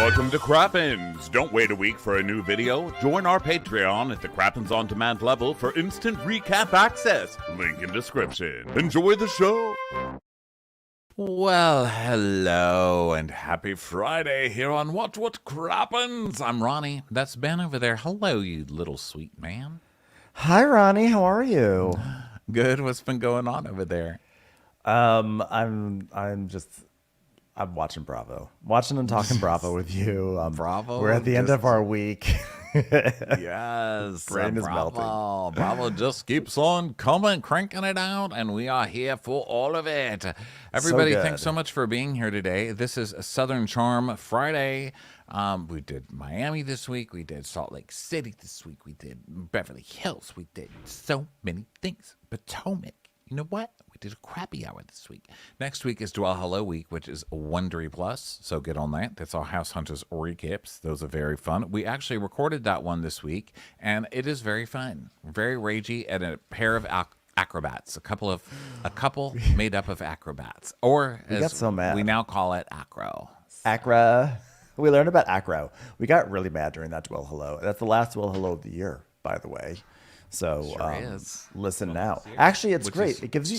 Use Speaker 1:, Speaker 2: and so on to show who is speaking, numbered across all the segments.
Speaker 1: Welcome to Crappens. Don't wait a week for a new video. Join our Patreon at the Crappens On Demand level for instant recap access. Link in description. Enjoy the show. Well, hello and happy Friday here on What Crappens. I'm Ronnie. That's Ben over there. Hello, you little sweet man.
Speaker 2: Hi, Ronnie. How are you?
Speaker 1: Good. What's been going on over there?
Speaker 2: I'm watching Bravo. Watching and talking Bravo with you.
Speaker 1: Bravo?
Speaker 2: We're at the end of our week.
Speaker 1: Yes.
Speaker 2: Brain is melting.
Speaker 1: Bravo just keeps on coming, cranking it out, and we are here for all of it. Everybody, thanks so much for being here today. This is Southern Charm Friday. We did Miami this week. We did Salt Lake City this week. We did Beverly Hills. We did so many things. Potomac. You know what? We did a crappy hour this week. Next week is Dwell Hello Week, which is Wondery Plus. So get on that. That's our House Hunters recaps. Those are very fun. We actually recorded that one this week, and it is very fun, very ragey, and a pair of acrobats. A couple made up of acrobats, or as we now call it, acro.
Speaker 2: Acra. We learned about acro. We got really mad during that Dwell Hello. That's the last Dwell Hello of the year, by the way. So listen now. Actually, it's great. It gives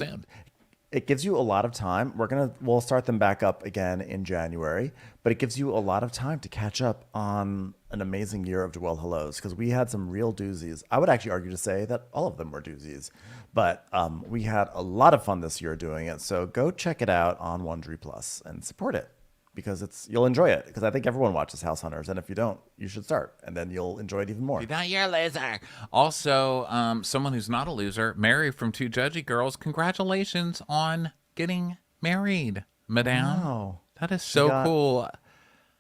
Speaker 2: you a lot of time. We'll start them back up again in January, but it gives you a lot of time to catch up on an amazing year of Dwell Hellos, because we had some real doozies. I would actually argue to say that all of them were doozies, but we had a lot of fun this year doing it. So go check it out on Wondery Plus and support it, because you'll enjoy it. Because I think everyone watches House Hunters, and if you don't, you should start, and then you'll enjoy it even more.
Speaker 1: You're not your loser. Also, someone who's not a loser, Mary from Two Judgy Girls. Congratulations on getting married, madame.
Speaker 2: Wow.
Speaker 1: That is so cool.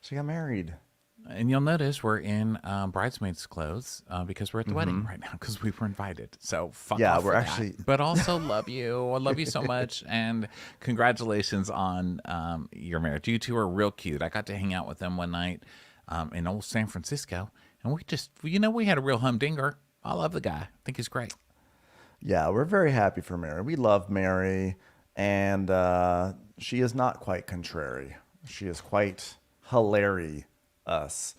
Speaker 2: She got married.
Speaker 1: And you'll notice we're in bridesmaids' clothes because we're at the wedding right now because we were invited. So fuck off
Speaker 2: we're
Speaker 1: for
Speaker 2: actually.
Speaker 1: That. But also love you. I love you so much, and congratulations on your marriage. You two are real cute. I got to hang out with them one night in old San Francisco, and we had a real humdinger. I love the guy. I think he's great.
Speaker 2: Yeah, we're very happy for Mary. We love Mary, and she is not quite contrary. She is quite hilarious. Us.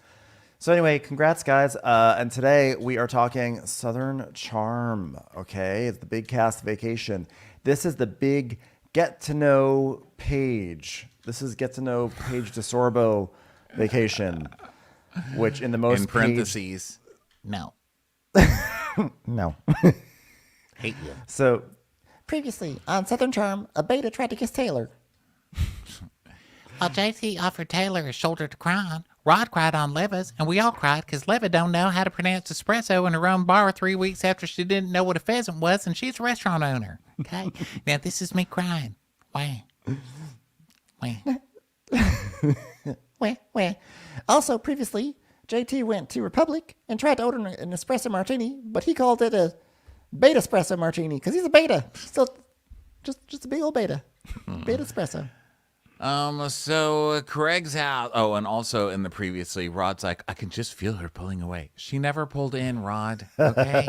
Speaker 2: So anyway, congrats, guys. And today we are talking Southern Charm. Okay, it's the big cast vacation. This is the big get to know Paige. This is get to know Paige DeSorbo vacation, which in the most
Speaker 1: in parentheses, no,
Speaker 2: no,
Speaker 1: hate you.
Speaker 2: So previously on Southern Charm, a beta tried to kiss Taylor.
Speaker 3: While JT offered Taylor a shoulder to cry on, Rod cried on Leva's, and we all cried because Leva don't know how to pronounce espresso in her own bar 3 weeks after she didn't know what a pheasant was, and she's a restaurant owner. Okay? Now, this is me crying. Wah. Wah. Also, previously, JT went to Republic and tried to order an espresso martini, but he called it a beta espresso martini because he's a beta. Still, just a big old beta. Beta espresso.
Speaker 1: So Craig's out. Oh, and also in the previously, Rod's like, I can just feel her pulling away. She never pulled in, Rod. Okay.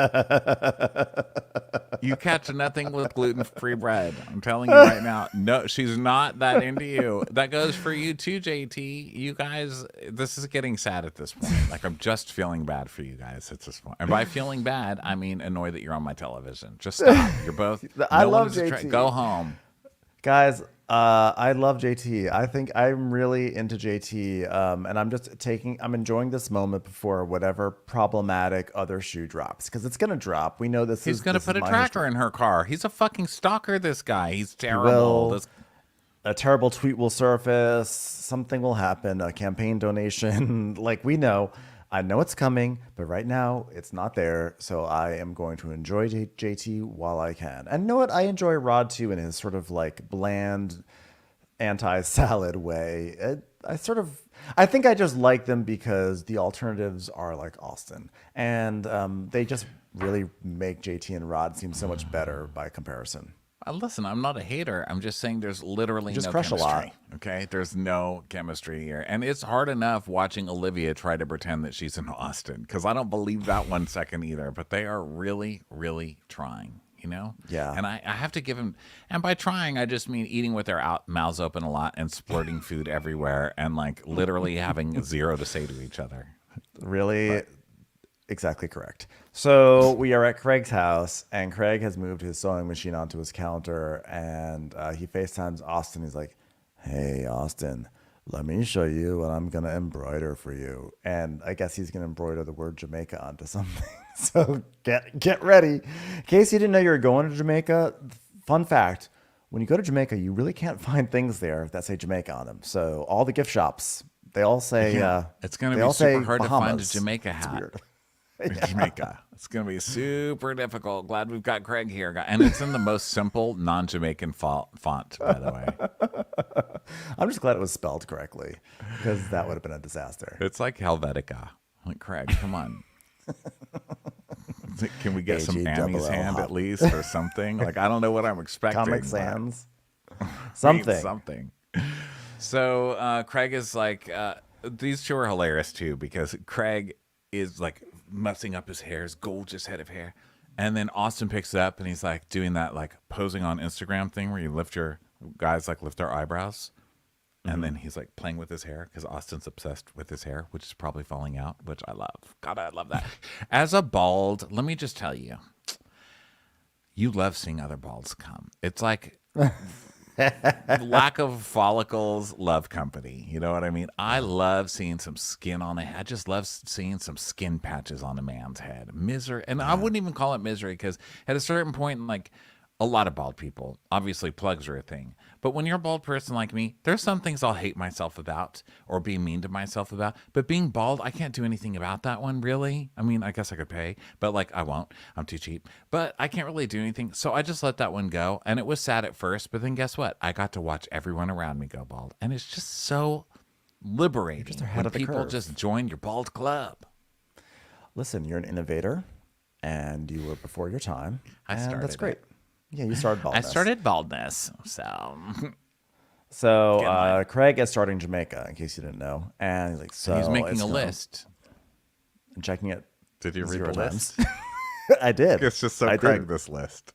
Speaker 1: You catch nothing with gluten-free bread. I'm telling you right now. No, she's not that into you. That goes for you too, JT. You guys, this is getting sad at this point. Like, I'm just feeling bad for you guys at this point. And by feeling bad, I mean annoyed that you're on my television. Just stop. You're both.
Speaker 2: I love JT.
Speaker 1: Go home.
Speaker 2: Guys, I love JT. I think I'm really into JT, and I'm enjoying this moment before whatever problematic other shoe drops, because it's gonna drop. We know this.
Speaker 1: He's gonna put a tractor in her car. He's a fucking stalker. This guy. He's terrible.
Speaker 2: A terrible tweet will surface. Something will happen. A campaign donation. Like, we know. I know it's coming, but right now it's not there. So I am going to enjoy JT while I can. And you know what? I enjoy Rod too in his sort of like bland, anti-salad way. I think I just like them because the alternatives are like Austin, and they just really make JT and Rod seem so much better by comparison.
Speaker 1: Listen, I'm not a hater. I'm just saying there's literally no
Speaker 2: crush
Speaker 1: chemistry.
Speaker 2: A lot.
Speaker 1: Okay, there's no chemistry here, and it's hard enough watching Olivia try to pretend that she's in Austin, because I don't believe that 1 second either. But they are really, really trying. you know?
Speaker 2: Yeah.
Speaker 1: And I have to give him, and by trying, I just mean eating with their mouths open a lot and splurting food everywhere and like literally having zero to say to each other.
Speaker 2: Really, exactly correct. So we are at Craig's house, and Craig has moved his sewing machine onto his counter, and he FaceTimes Austin. He's like, "Hey, Austin, let me show you what I'm going to embroider for you." And I guess he's going to embroider the word Jamaica onto something. So get ready. In case you didn't know you were going to Jamaica, fun fact, when you go to Jamaica, you really can't find things there that say Jamaica on them. So all the gift shops, they all say
Speaker 1: it's going to
Speaker 2: they all
Speaker 1: be super
Speaker 2: say
Speaker 1: hard to find a
Speaker 2: Bahamas.
Speaker 1: Jamaica
Speaker 2: It's
Speaker 1: hat
Speaker 2: weird.
Speaker 1: in Jamaica. It's going to be super difficult. Glad we've got Craig here. And it's in the most simple non-Jamaican font, by the way.
Speaker 2: I'm just glad it was spelled correctly, because that would have been a disaster.
Speaker 1: It's like Helvetica. Like, Craig, come on. Can we get some Annie's hand at least or something? Like, I don't know what I'm expecting.
Speaker 2: Comic Sans.
Speaker 1: Something. So Craig is like, these two are hilarious too, because Craig is like messing up his hair, his gorgeous head of hair. And then Austin picks it up and he's like doing that like posing on Instagram thing where you lift your guys like lift their eyebrows. And then he's like playing with his hair because Austin's obsessed with his hair, which is probably falling out, which I love. God, I love that. As a bald, let me just tell you, you love seeing other balds come. It's like lack of follicles, love company. You know what I mean? I love seeing some skin on a head. I just love seeing some skin patches on a man's head. Misery. And I wouldn't even call it misery because at a certain point, like a lot of bald people, obviously plugs are a thing. But when you're a bald person like me, there's some things I'll hate myself about or be mean to myself about. But being bald, I can't do anything about that one, really. I mean, I guess I could pay, but like I won't. I'm too cheap. But I can't really do anything. So I just let that one go. And it was sad at first, but then guess what? I got to watch everyone around me go bald. And it's just so liberating when people just join your bald club.
Speaker 2: Listen, you're an innovator, and you were before your time. That's great.
Speaker 1: It.
Speaker 2: Yeah, you started baldness.
Speaker 1: I started baldness, so
Speaker 2: Craig is starting Jamaica, in case you didn't know. And he's like,
Speaker 1: he's making a list.
Speaker 2: And checking it.
Speaker 1: Did you read the list?
Speaker 2: I did.
Speaker 1: It's just so Craig, this list.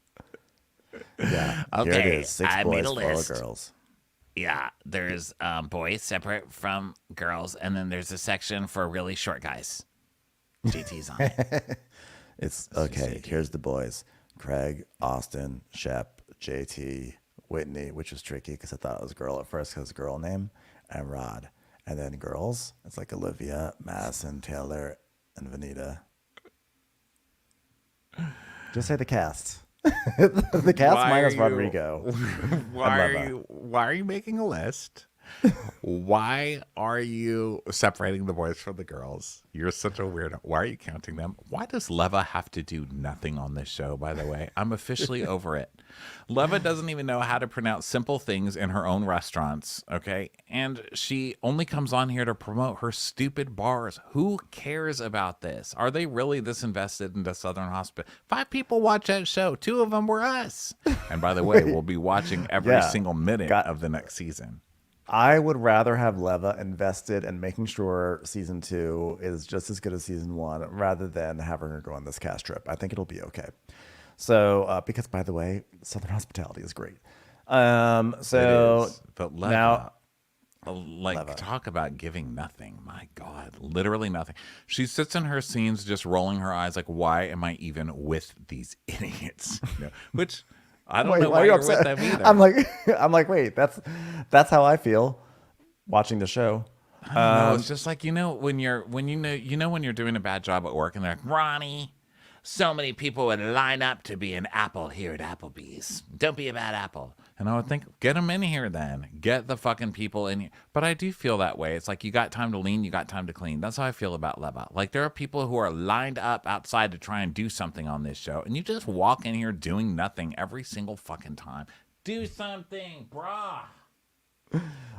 Speaker 2: Yeah.
Speaker 3: Okay,
Speaker 2: here it is. 6
Speaker 3: I
Speaker 2: boys,
Speaker 3: made a
Speaker 2: 4
Speaker 3: list.
Speaker 2: girls.
Speaker 3: Yeah, there's boys separate from girls, and then there's a section for really short guys. JT's on it.
Speaker 2: It's okay. Here's the boys. Craig, Austin, Shep, JT, Whitney, which was tricky because I thought it was a girl at first because it's a girl name, and Rod. And then girls, it's like Olivia, Madison, Taylor, and Vanita. Just say the cast. The cast minus Rodrigo.
Speaker 1: Why are you making a list? Why are you separating the boys from the girls? You're such a weirdo. Why are you counting them? Why does Leva have to do nothing on this show, by the way? I'm officially over it. Leva doesn't even know how to pronounce simple things in her own restaurants, okay? And she only comes on here to promote her stupid bars. Who cares about this? Are they really this invested into Southern Hospital? 5 people watch that show. 2 of them were us. And by the way, we'll be watching every single minute of the next season.
Speaker 2: I would rather have Leva invested in making sure season 2 is just as good as season 1 rather than having her go on this cast trip. I think it'll be okay. So, because by the way, Southern Hospitality is great. So
Speaker 1: it is, but Leva,
Speaker 2: now,
Speaker 1: Leva. Talk about giving nothing. My God, literally nothing. She sits in her scenes just rolling her eyes like, why am I even with these idiots? You know, which... I don't know why you're with them either.
Speaker 2: I'm like, wait, that's how I feel watching the show.
Speaker 1: I don't know. It's just like, when you're doing a bad job at work and they're like,
Speaker 3: Ronnie, so many people would line up to be an apple here at Applebee's. Don't be a bad apple.
Speaker 1: and I would think, get them in here then. Get the fucking people in here. But I do feel that way. It's like you got time to lean, you got time to clean. That's how I feel about Leva. Like there are people who are lined up outside to try and do something on this show, and you just walk in here doing nothing every single fucking time. Do something, brah.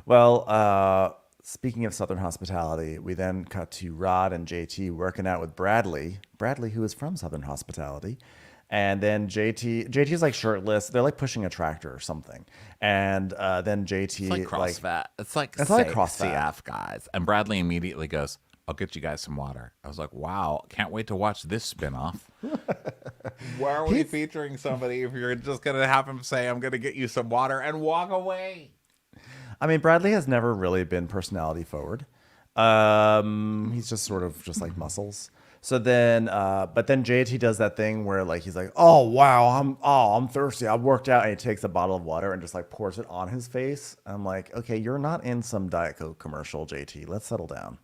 Speaker 2: Well, speaking of Southern hospitality, we then cut to Rod and JT working out with Bradley, who is from Southern hospitality. And then JT's like shirtless. They're like pushing a tractor or something. And then JT,
Speaker 1: it's like CrossFit. It's like
Speaker 2: CrossFit.
Speaker 1: CF guys. And Bradley immediately goes, I'll get you guys some water. I was like, wow, can't wait to watch this spinoff. Why are we featuring somebody if you're just going to have him say, I'm going to get you some water and walk away?
Speaker 2: I mean, Bradley has never really been personality forward. He's just sort of just like muscles. So then, but then JT does that thing where like he's like, "Oh wow, I'm thirsty. I worked out," and he takes a bottle of water and just like pours it on his face. I'm like, okay, you're not in some Diet Coke commercial, JT. Let's settle down.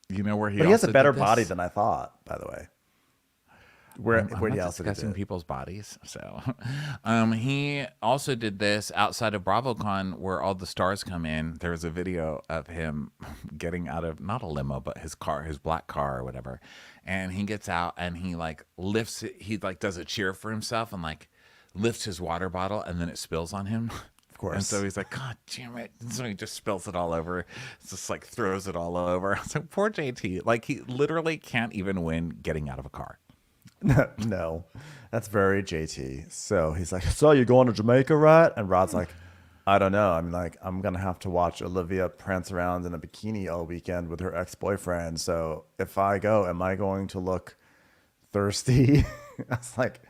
Speaker 1: You know where he?
Speaker 2: But he has a better body than I thought, by the way.
Speaker 1: I'm not discussing people's bodies. So, he also did this outside of BravoCon, where all the stars come in. There was a video of him getting out of not a limo, but his car, his black car or whatever, and he gets out and he like lifts it. He like does a cheer for himself and like lifts his water bottle, and then it spills on him. Of course. And so he's like, "God damn it!" And so he just spills it all over. It's just like throws it all over. So poor JT, like he literally can't even win getting out of a car.
Speaker 2: No, that's very JT. So he's like, "So you going to Jamaica, right?" And Rod's like, "I don't know. I'm like, I'm gonna have to watch Olivia prance around in a bikini all weekend with her ex-boyfriend. So if I go, am I going to look thirsty?" I was like,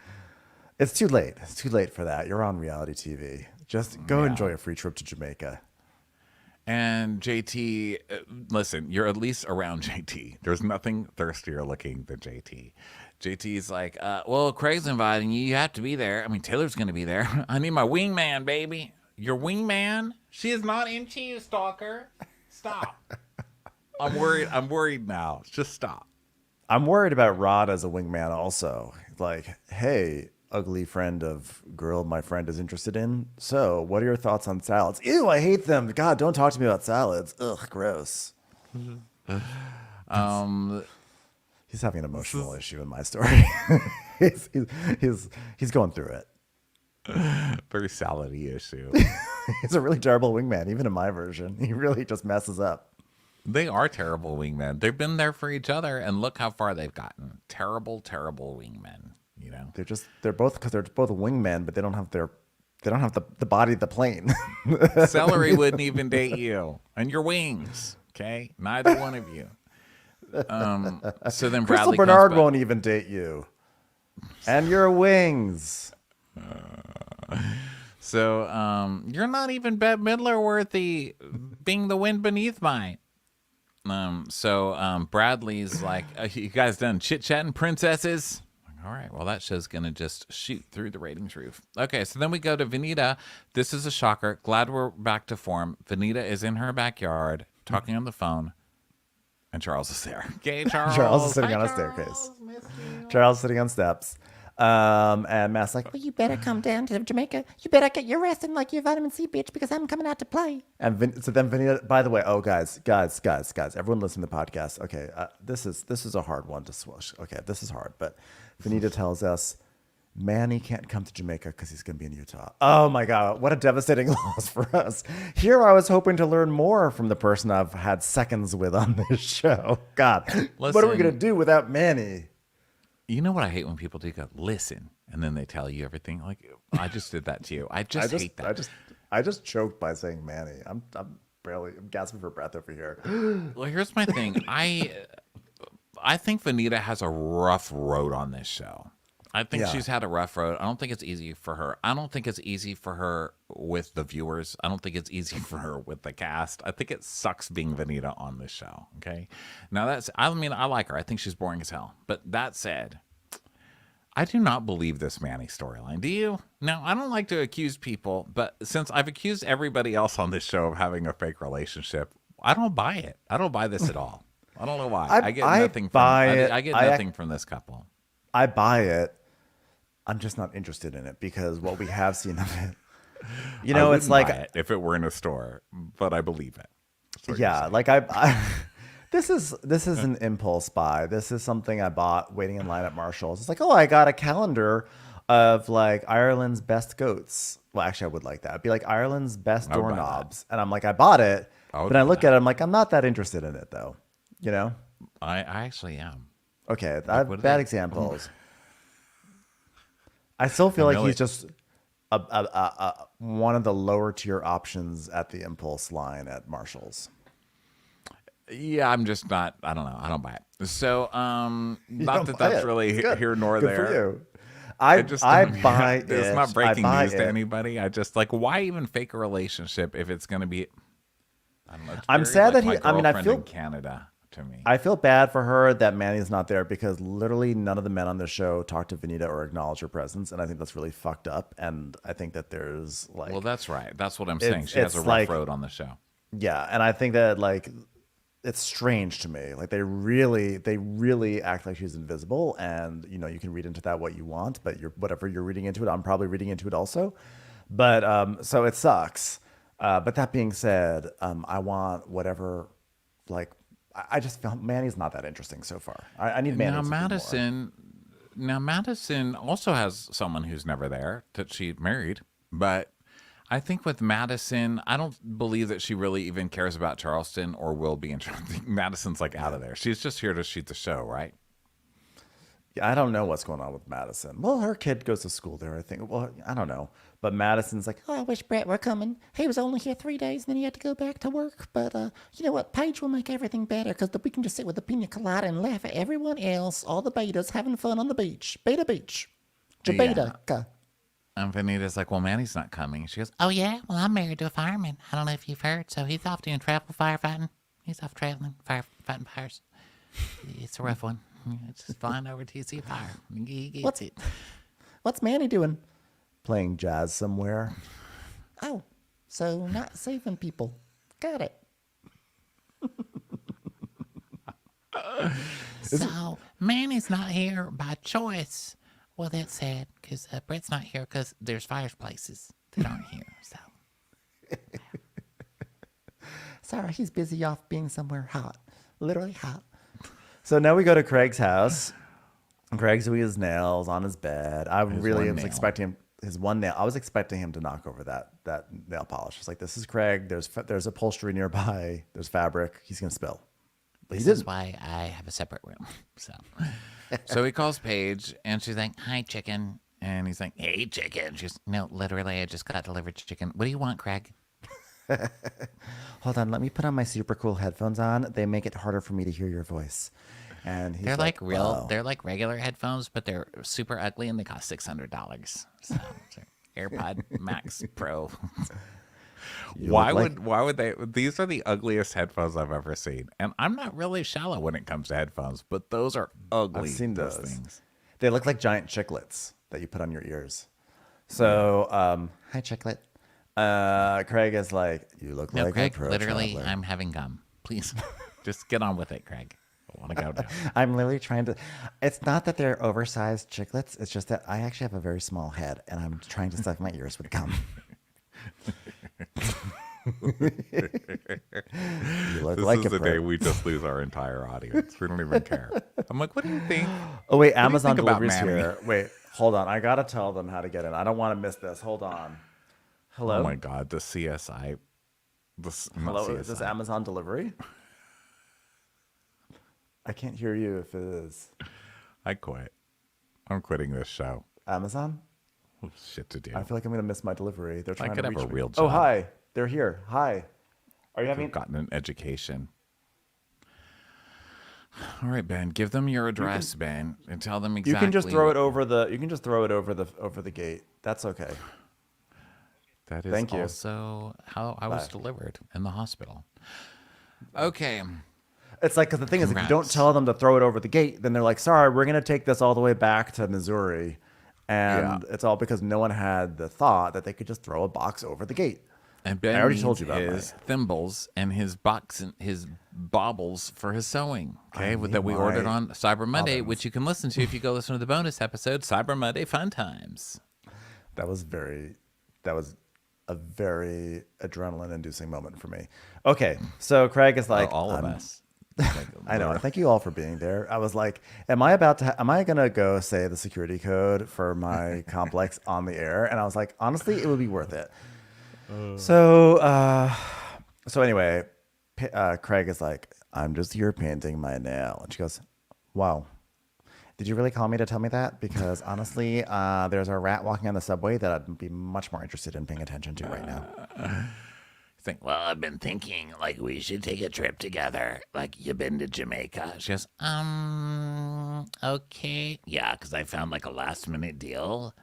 Speaker 2: "It's too late. It's too late for that. You're on reality TV. Just go enjoy a free trip to Jamaica."
Speaker 1: And JT, listen, you're at least around JT. There's nothing thirstier looking than JT. JT's like, well, Craig's inviting you. You have to be there. I mean, Taylor's going to be there. I need my wingman, baby. Your wingman? She is not into you, stalker. Stop. I'm worried. I'm worried now. Just stop.
Speaker 2: I'm worried about Rod as a wingman also. Like, hey, ugly friend of girl my friend is interested in. So what are your thoughts on salads? Ew, I hate them. God, don't talk to me about salads. Ugh, gross. He's having an emotional issue in my story. he's going through it.
Speaker 1: Very salady issue.
Speaker 2: He's a really terrible wingman, even in my version. He really just messes up.
Speaker 1: They are terrible wingmen. They've been there for each other, and look how far they've gotten. Terrible, terrible wingmen. You know,
Speaker 2: they're both wingmen, but they don't have the body of the plane.
Speaker 1: Celery wouldn't even date you, and your wings. Okay, neither one of you. So then Bradley
Speaker 2: Crystal Bernard won't even date you, and your wings.
Speaker 1: So you're not even Bette Midler worthy, being the wind beneath mine. So Bradley's like, you guys done chit-chatting, princesses? All right, well, that show's going to just shoot through the ratings roof. Okay, so then we go to Vanita. This is a shocker. Glad we're back to form. Vanita is in her backyard talking on the phone, and Charles is there. Okay, Charles.
Speaker 2: Charles is sitting on a staircase. Charles is sitting on steps. And Matt's like,
Speaker 4: well, you better come down to Jamaica. You better get your rest and like your vitamin C, bitch, because I'm coming out to play.
Speaker 2: And so then Vanita, by the way, guys, everyone listen to the podcast. Okay, this is a hard one to swallow. Okay, this is hard, but Vanita tells us Manny can't come to Jamaica because he's going to be in Utah. Oh my God, what a devastating loss for us. Here I was hoping to learn more from the person I've had seconds with on this show. God, what are we going to do without Manny?
Speaker 1: You know what I hate when people do? Go, listen, and then they tell you everything. Like, I just did that to you. I just hate that.
Speaker 2: I just choked by saying Manny. I'm gasping for breath over here.
Speaker 1: Well, here's my thing. I think Vanita has a rough road on this show. I think she's had a rough road. I don't think it's easy for her. I don't think it's easy for her with the viewers. I don't think it's easy for her with the cast. I think it sucks being Vanita on this show. Okay. Now I like her. I think she's boring as hell. But that said, I do not believe this Manny storyline. Do you? Now, I don't like to accuse people, but since I've accused everybody else on this show of having a fake relationship, I don't buy it. I don't buy this at all. I don't know why. I get nothing from this couple.
Speaker 2: I buy it. I'm just not interested in it because what we have seen of it, it's like
Speaker 1: buy it if it were in a store, but I believe it.
Speaker 2: Yeah, like this is an impulse buy. This is something I bought waiting in line at Marshall's. It's like, oh, I got a calendar of like Ireland's best goats. Well, actually, I would like that. It'd be like Ireland's best doorknobs, and I'm like, I bought it, but I look at it, I'm like, I'm not that interested in it though.
Speaker 1: I actually am.
Speaker 2: Okay, I have bad examples. I still feel like he's just one of the lower tier options at the impulse line at Marshall's.
Speaker 1: Yeah, I'm just not. I don't know. I don't buy it. So, not that that's really here nor
Speaker 2: Good
Speaker 1: there.
Speaker 2: for you. I
Speaker 1: just
Speaker 2: I
Speaker 1: don't-
Speaker 2: buy it.
Speaker 1: It's not breaking
Speaker 2: I buy
Speaker 1: news to
Speaker 2: it.
Speaker 1: anybody. I just like, why even fake a relationship if it's going to be? I don't know. It's
Speaker 2: I'm
Speaker 1: very,
Speaker 2: sad
Speaker 1: like,
Speaker 2: that
Speaker 1: my
Speaker 2: he. I mean, I
Speaker 1: girlfriend
Speaker 2: feel.
Speaker 1: in Canada to me.
Speaker 2: I feel bad for her that Manny's not there because literally none of the men on the show talk to Vanita or acknowledge her presence, and I think that's really fucked up. And I think that there's like,
Speaker 1: Well, that's right. That's what I'm saying. She has a
Speaker 2: it's
Speaker 1: rough
Speaker 2: like-
Speaker 1: road on the show.
Speaker 2: yeah, and I think that like it's strange to me. Like they really act like she's invisible, and you can read into that what you want, but whatever you're reading into it, I'm probably reading into it also. But so it sucks. But that being said, I want whatever. Like I just felt Manny's not that interesting so far. I need Manny
Speaker 1: Now
Speaker 2: to be more.
Speaker 1: Madison also has someone who's never there that she married, but I think with Madison, I don't believe that she really even cares about Charleston or will be in Charleston. Madison's like out of there. She's just here to shoot the show, right?
Speaker 2: Yeah, I don't know what's going on with Madison. Well, her kid goes to school there, I think. Well, I don't know. But Madison's like,
Speaker 4: Oh, I wish Brett were coming. He was only here 3 days, and then he had to go back to work. But you know what? Paige will make everything better because we can just sit with a pina colada and laugh at everyone else, all the betas having fun on the beach. Beta Beach. Jabeta.
Speaker 1: And Vanita's like, well, Manny's not coming. She goes,
Speaker 3: Oh, yeah? Well, I'm married to a fireman. I don't know if you've heard. So he's off doing travel firefighting. He's off traveling, fighting fires. It's a rough one. It's just flying over till you see a fire. He gets it.
Speaker 4: What's Manny doing?
Speaker 2: playing jazz somewhere.
Speaker 4: Oh, so not saving people. Got it.
Speaker 3: So Manny's not here by choice. Well, that's sad because Brett's not here because there's fireplaces that aren't here. So
Speaker 4: Sorry, he's busy off being somewhere hot. Literally hot.
Speaker 2: So now we go to Craig's house. Craig's doing his nails on his bed. I really
Speaker 1: one
Speaker 2: was
Speaker 1: nail.
Speaker 2: expecting him, his one nail. I was expecting him to knock over that nail polish. It's like, this is Craig. There's upholstery nearby. There's fabric. He's gonna spill. But he
Speaker 3: this is
Speaker 2: didn't.
Speaker 3: why I have a separate room. So
Speaker 1: So he calls Paige, and she's like,
Speaker 3: hi, chicken.
Speaker 1: and he's like, hey, chicken. She's,
Speaker 3: No, literally, I just got delivered chicken. What do you want, Craig?
Speaker 2: Hold on, let me put on my super cool headphones on. They make it harder for me to hear your voice. And he's
Speaker 3: They're like real.
Speaker 2: "Wow."
Speaker 3: They're like regular headphones, but they're super ugly and they cost $600. So AirPod Max Pro.
Speaker 1: why
Speaker 2: look
Speaker 1: would they? These are the ugliest headphones I've ever seen, and I'm not really shallow when it comes to headphones, but those are ugly.
Speaker 2: I've seen
Speaker 1: those
Speaker 2: those.
Speaker 1: things.
Speaker 2: They look like giant chiclets that you put on your ears. So,
Speaker 4: Hi, Chicklet.
Speaker 2: Craig is like, you look
Speaker 3: No,
Speaker 2: like
Speaker 3: Craig.
Speaker 2: a pro
Speaker 3: Literally,
Speaker 2: traveler.
Speaker 3: I'm having gum. Please.
Speaker 1: Just get on with it, Craig. I want to go down.
Speaker 2: I'm literally trying to. It's not that they're oversized chiclets. It's just that I actually have a very small head, and I'm trying to stuff my ears with gum. You look
Speaker 1: This
Speaker 2: like
Speaker 1: is
Speaker 2: a
Speaker 1: the
Speaker 2: pro.
Speaker 1: day we just lose our entire audience. We don't even care. I'm like, what do you think?
Speaker 2: Oh wait,
Speaker 1: do you
Speaker 2: Amazon
Speaker 1: think about
Speaker 2: deliveries
Speaker 1: Manny?
Speaker 2: here. Wait, hold on. I gotta tell them how to get in. I don't want to miss this. Hold on. Hello.
Speaker 1: Oh my God, the CSI. Not
Speaker 2: Hello.
Speaker 1: CSI.
Speaker 2: Is this Amazon delivery? I can't hear you if it is
Speaker 1: I quit. I'm quitting this show.
Speaker 2: Amazon.
Speaker 1: Shit to do.
Speaker 2: I feel like I'm gonna miss my delivery. They're trying
Speaker 1: could
Speaker 2: to
Speaker 1: have
Speaker 2: reach
Speaker 1: a
Speaker 2: me.
Speaker 1: real
Speaker 2: Oh
Speaker 1: job.
Speaker 2: hi, they're here. Hi. Are you
Speaker 1: I've
Speaker 2: having?
Speaker 1: gotten an education. All right, Ben. Give them your address, Ben, and tell them exactly.
Speaker 2: You can just throw it over the. You can just throw it over the gate. That's okay.
Speaker 1: That is
Speaker 2: Thank you.
Speaker 1: also how I was
Speaker 2: Bye.
Speaker 1: delivered in the hospital. Okay.
Speaker 2: It's like, because the thing is, if you don't
Speaker 1: Congrats.
Speaker 2: tell them to throw it over the gate, then they're like, sorry, we're gonna take this all the way back to Missouri, and
Speaker 1: Yeah.
Speaker 2: it's all because no one had the thought that they could just throw a box over the gate.
Speaker 1: And Ben
Speaker 2: already
Speaker 1: needs
Speaker 2: told you about
Speaker 1: his thimbles and his box and his baubles for his sewing. Okay,
Speaker 2: need
Speaker 1: that we ordered
Speaker 2: my
Speaker 1: on Cyber Monday,
Speaker 2: ovens.
Speaker 1: which you can listen to if you go listen to the bonus episode, Cyber Monday Fun Times.
Speaker 2: That was a very adrenaline-inducing moment for me. Okay, so Craig is like,
Speaker 1: all of
Speaker 2: I'm-
Speaker 1: us.
Speaker 2: I know. Thank you all for being there. I was like, am I gonna go say the security code for my complex on the air? And I was like, honestly, it would be worth it. So anyway, Craig is like, I'm just here painting my nail, and she goes, wow. Did you really call me to tell me that? Because honestly, there's a rat walking on the subway that I'd be much more interested in paying attention to right now.
Speaker 1: Think, well, I've been thinking, like, we should take a trip together. Like, you been to Jamaica? She goes, okay. Yeah, because I found, like, a last-minute deal.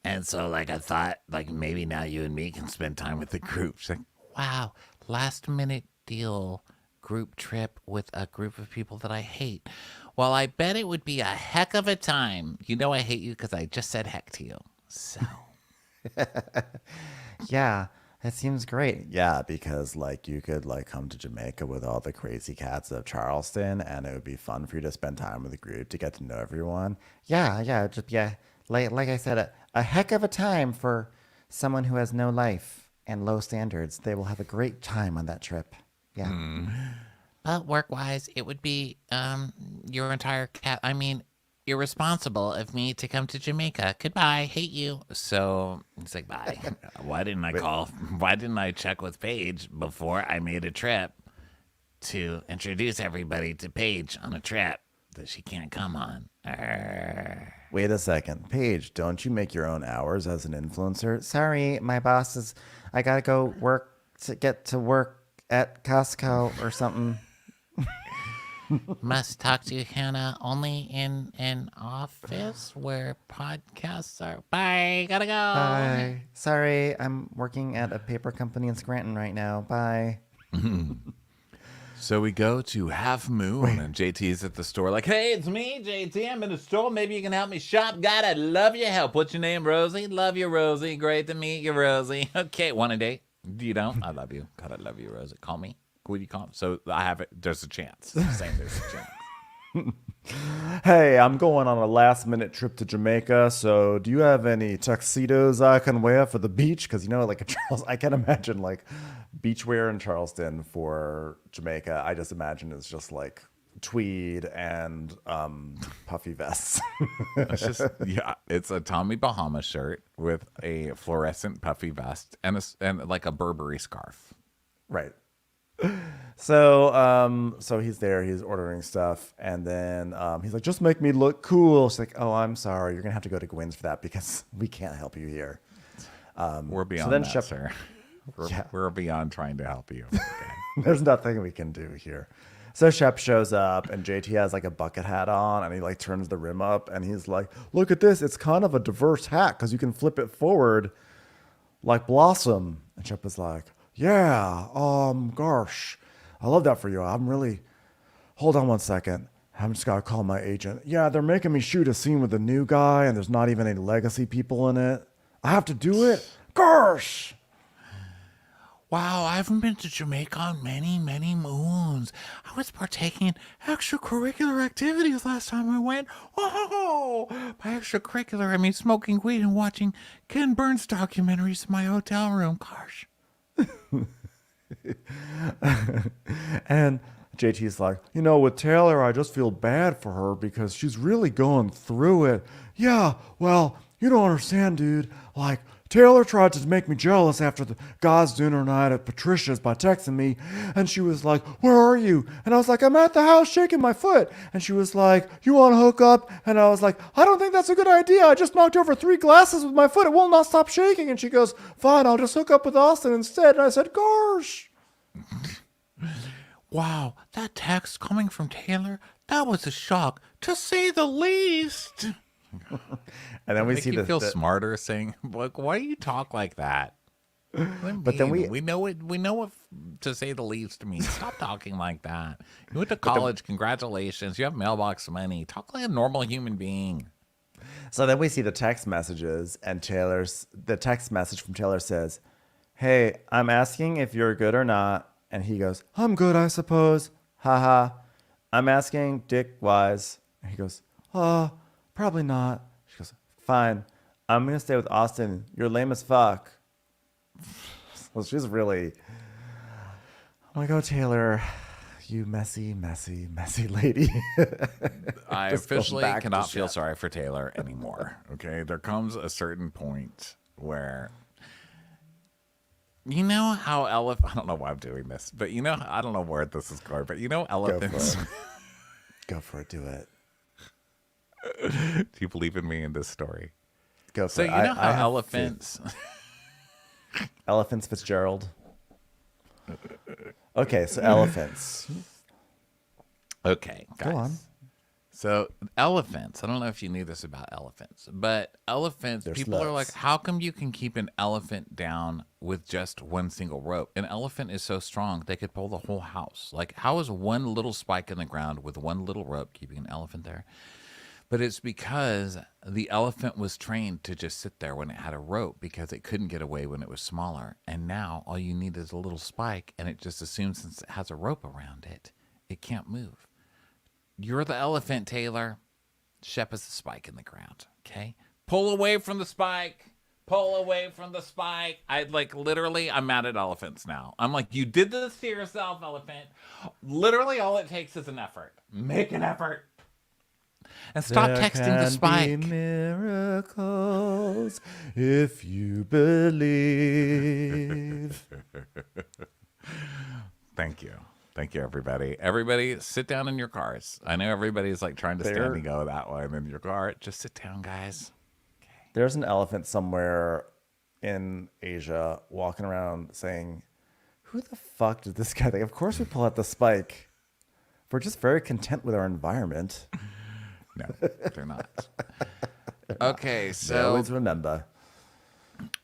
Speaker 1: And so, like, I thought, like, maybe now you and me can spend time with the group. She's like,
Speaker 3: Wow, last-minute deal group trip with a group of people that I hate. Well, I bet it would be a heck of a time. You know I hate you because I just said heck to you. So...
Speaker 2: Yeah, that seems great. Yeah, because like you could like come to Jamaica with all the crazy cats of Charleston, and it would be fun for you to spend time with the group to get to know everyone. Yeah, just yeah, like I said, a heck of a time for someone who has no life and low standards. They will have a great time on that trip. Yeah.
Speaker 3: But work-wise, it would be your entire irresponsible of me to come to Jamaica. Goodbye. Hate you.
Speaker 1: so it's like, bye. Why didn't I call? Why didn't I check with Paige before I made a trip to introduce everybody to Paige on a trip that she can't come on?
Speaker 2: Wait a second, Paige. Don't you make your own hours as an influencer? Sorry, my boss is. I gotta go work to get to work at Costco or something.
Speaker 3: Must talk to Hannah only in an office where podcasts are. Bye. Gotta go.
Speaker 2: Bye. Sorry, I'm working at a paper company in Scranton right now. Bye.
Speaker 1: So we go to Half Moon, and JT's at the store like, hey, it's me, JT. I'm in the store. Maybe you can help me shop. God, I'd love your help. What's your name, Rosie? Love you, Rosie. Great to meet you, Rosie. Okay, want a date? You don't? I love you. God, I love you, Rosie. Call me. Would you call? So I have it. There's a chance. Saying there's a chance.
Speaker 2: Hey, I'm going on a last minute trip to Jamaica. So, do you have any tuxedos I can wear for the beach? Because like I can't imagine like beach wear in Charleston for Jamaica. I just imagine it's just like tweed and puffy vests.
Speaker 1: It's just it's a Tommy Bahama shirt with a fluorescent puffy vest and like a Burberry scarf.
Speaker 2: Right. So he's there, he's ordering stuff, and then he's like, just make me look cool. She's like, oh, I'm sorry, you're gonna have to go to Gwen's for that because we can't help you here.
Speaker 1: We're beyond that, sir. We're beyond trying to help you. Okay.
Speaker 2: There's nothing we can do here. So Shep shows up, and JT has like a bucket hat on, and he like turns the rim up, and he's like, look at this, it's kind of a diverse hat because you can flip it forward like Blossom. And Shep is like, yeah, gosh, I love that for you. Hold on one second. I'm just gotta call my agent. Yeah, they're making me shoot a scene with a new guy and there's not even any legacy people in it. I have to do it? Gosh!
Speaker 3: Wow, I haven't been to Jamaica in many, many moons. I was partaking in extracurricular activities last time I went. Oh, by extracurricular, I mean smoking weed and watching Ken Burns documentaries in my hotel room. Gosh.
Speaker 2: And JT's like, with Taylor, I just feel bad for her because she's really going through it. Yeah, well, you don't understand, dude. Like, Taylor tried to make me jealous after the God's dinner night at Patricia's by texting me, and she was like, where are you? And I was like, I'm at the house shaking my foot. And she was like, you want to hook up? And I was like, I don't think that's a good idea. I just knocked over 3 glasses with my foot. It will not stop shaking. And she goes, fine, I'll just hook up with Austin instead. And I said, gosh.
Speaker 3: Wow, that text coming from Taylor, that was a shock, to say the least.
Speaker 2: And then we see
Speaker 1: you feel smarter saying, "Look, why do you talk like that?"
Speaker 2: But then we
Speaker 1: know it. We know what to say the least means. Stop talking like that. You went to college. Congratulations. You have mailbox money. Talk like a normal human being.
Speaker 2: So then we see the text messages, and the text message from Taylor says, "Hey, I'm asking if you're good or not." And he goes, "I'm good, I suppose. Haha. I'm asking dick wise." And he goes, probably not. She goes, fine. I'm going to stay with Austin. You're lame as fuck. Well, she's really, oh my God, Taylor, you messy, messy, messy lady.
Speaker 1: I officially cannot feel sorry for Taylor anymore. Okay. There comes a certain point where, you know how I don't know why I'm doing this, but I don't know where this is going, but elephants.
Speaker 2: Go for it. Do it.
Speaker 1: Do you believe in me in this story?
Speaker 2: Go for
Speaker 1: so
Speaker 2: it.
Speaker 1: So you know how elephants...
Speaker 2: Elephants Fitzgerald. Okay, so elephants.
Speaker 1: Okay, guys.
Speaker 2: Go on.
Speaker 1: So elephants, I don't know if you knew this about elephants, but elephants,
Speaker 2: They're
Speaker 1: people are
Speaker 2: sluts.
Speaker 1: like, how come you can keep an elephant down with just one single rope? An elephant is so strong, they could pull the whole house. Like, how is one little spike in the ground with one little rope keeping an elephant there? But it's because the elephant was trained to just sit there when it had a rope because it couldn't get away when it was smaller. And now all you need is a little spike, and it just assumes since it has a rope around it, it can't move. You're the elephant, Taylor. Shep is the spike in the ground. Okay? Pull away from the spike. Pull away from the spike. I'm mad at elephants now. I'm like, you did this to yourself, elephant. Literally, all it takes is an effort. Make an effort. And stop texting the spike.
Speaker 2: Be miracles if you believe.
Speaker 1: Thank you. Thank you, everybody. Everybody, sit down in your cars. I know everybody's like trying to stand and go that way in your car. Just sit down, guys. Okay.
Speaker 2: There's an elephant somewhere in Asia walking around saying, who the fuck did this guy think? Of course we pull out the spike. We're just very content with our environment.
Speaker 1: No, they're not. Okay, so
Speaker 2: always remember.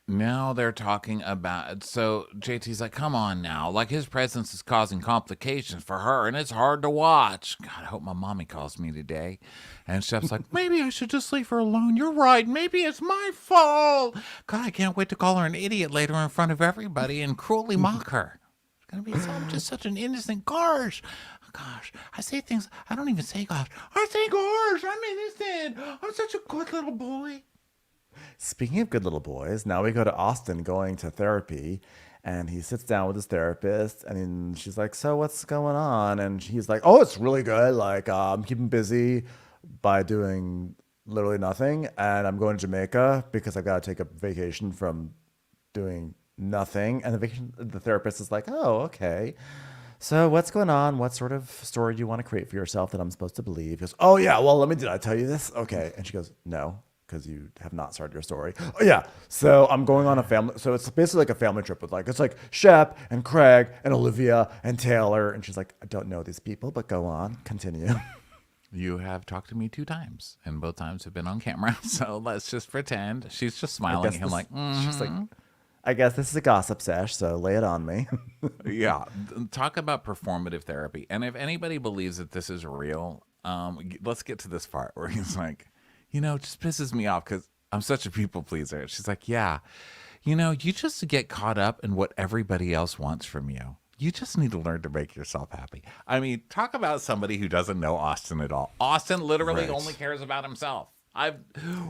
Speaker 1: now they're talking about. So JT's like, come on now. Like, his presence is causing complications for her, and it's hard to watch. God, I hope my mommy calls me today. And Chef's like, maybe I should just leave her alone. You're right. Maybe it's my fault. God, I can't wait to call her an idiot later in front of everybody and cruelly mock her. It's going to be I'm just such an innocent gosh. Gosh, I say things. I don't even say gosh. I say gosh. I'm innocent. I'm such a good little boy.
Speaker 2: Speaking of good little boys, now we go to Austin going to therapy, and he sits down with his therapist, and she's like, so what's going on? And he's like, oh, it's really good. Like, I'm keeping busy by doing literally nothing, and I'm going to Jamaica because I've got to take a vacation from doing nothing. And the therapist is like, oh, okay. So what's going on? What sort of story do you want to create for yourself that I'm supposed to believe? He goes, oh, yeah, well, did I tell you this? Okay. And she goes, no, because you have not started your story. Oh, yeah. So I'm going on a family. So it's basically like a family trip with it's like Shep and Craig and Olivia and Taylor. And she's like, I don't know these people, but go on. Continue.
Speaker 1: You have talked to me 2 times, and both times have been on camera. So let's just pretend. She's just smiling at him like,
Speaker 2: she's like, I guess this is a gossip sesh, so lay it on me.
Speaker 1: yeah. Talk about performative therapy. And if anybody believes that this is real, let's get to this part where he's like, it just pisses me off because I'm such a people pleaser. She's like, yeah, you just get caught up in what everybody else wants from you. You just need to learn to make yourself happy. I mean, talk about somebody who doesn't know Austin at all. Austin literally only cares about himself.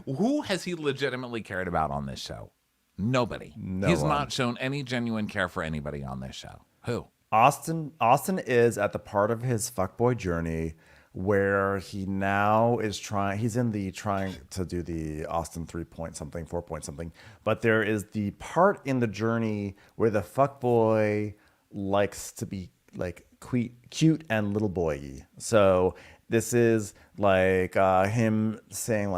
Speaker 1: Who has he legitimately cared about on this show? Nobody. He's not shown any genuine care for anybody on this show. Who?
Speaker 2: Austin is at the part of his fuckboy journey where he now is trying to do the Austin 3 point something, 4 point something. But there is the part in the journey where the fuckboy likes to be like cute and little boy-y. So this is like him saying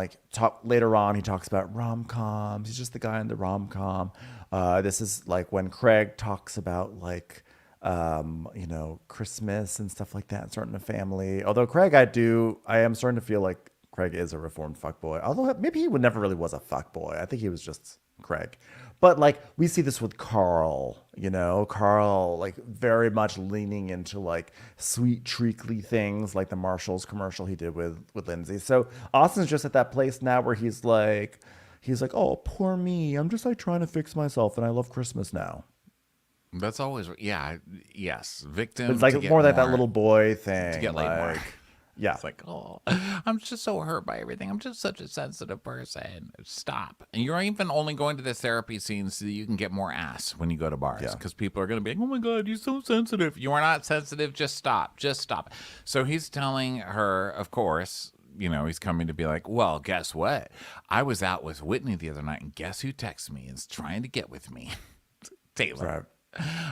Speaker 2: later on he talks about rom-coms. He's just the guy in the rom-com. This is like when Craig talks about Christmas and stuff like that, starting a family. Although Craig, I am starting to feel like Craig is a reformed fuckboy. Although maybe he never really was a fuckboy. I think he was just Craig. But we see this with Carl, Carl very much leaning into sweet treacly things like the Marshalls commercial he did with Lindsay. So Austin's just at that place now where he's like, oh, poor me. I'm just trying to fix myself and I love Christmas now.
Speaker 1: That's always, yes. Victim.
Speaker 2: It's more like that little boy thing.
Speaker 1: To get laid more.
Speaker 2: Yeah.
Speaker 1: It's like, oh, I'm just so hurt by everything. I'm just such a sensitive person. Stop. And you're even only going to this therapy scene so that you can get more ass when you go to bars. Because people are going to be like, oh my God, you're so sensitive. You are not sensitive. Just stop. Just stop. So he's telling her, of course, he's coming to be like, well, guess what? I was out with Whitney the other night, and guess who texts me and is trying to get with me? Taylor.
Speaker 2: Right.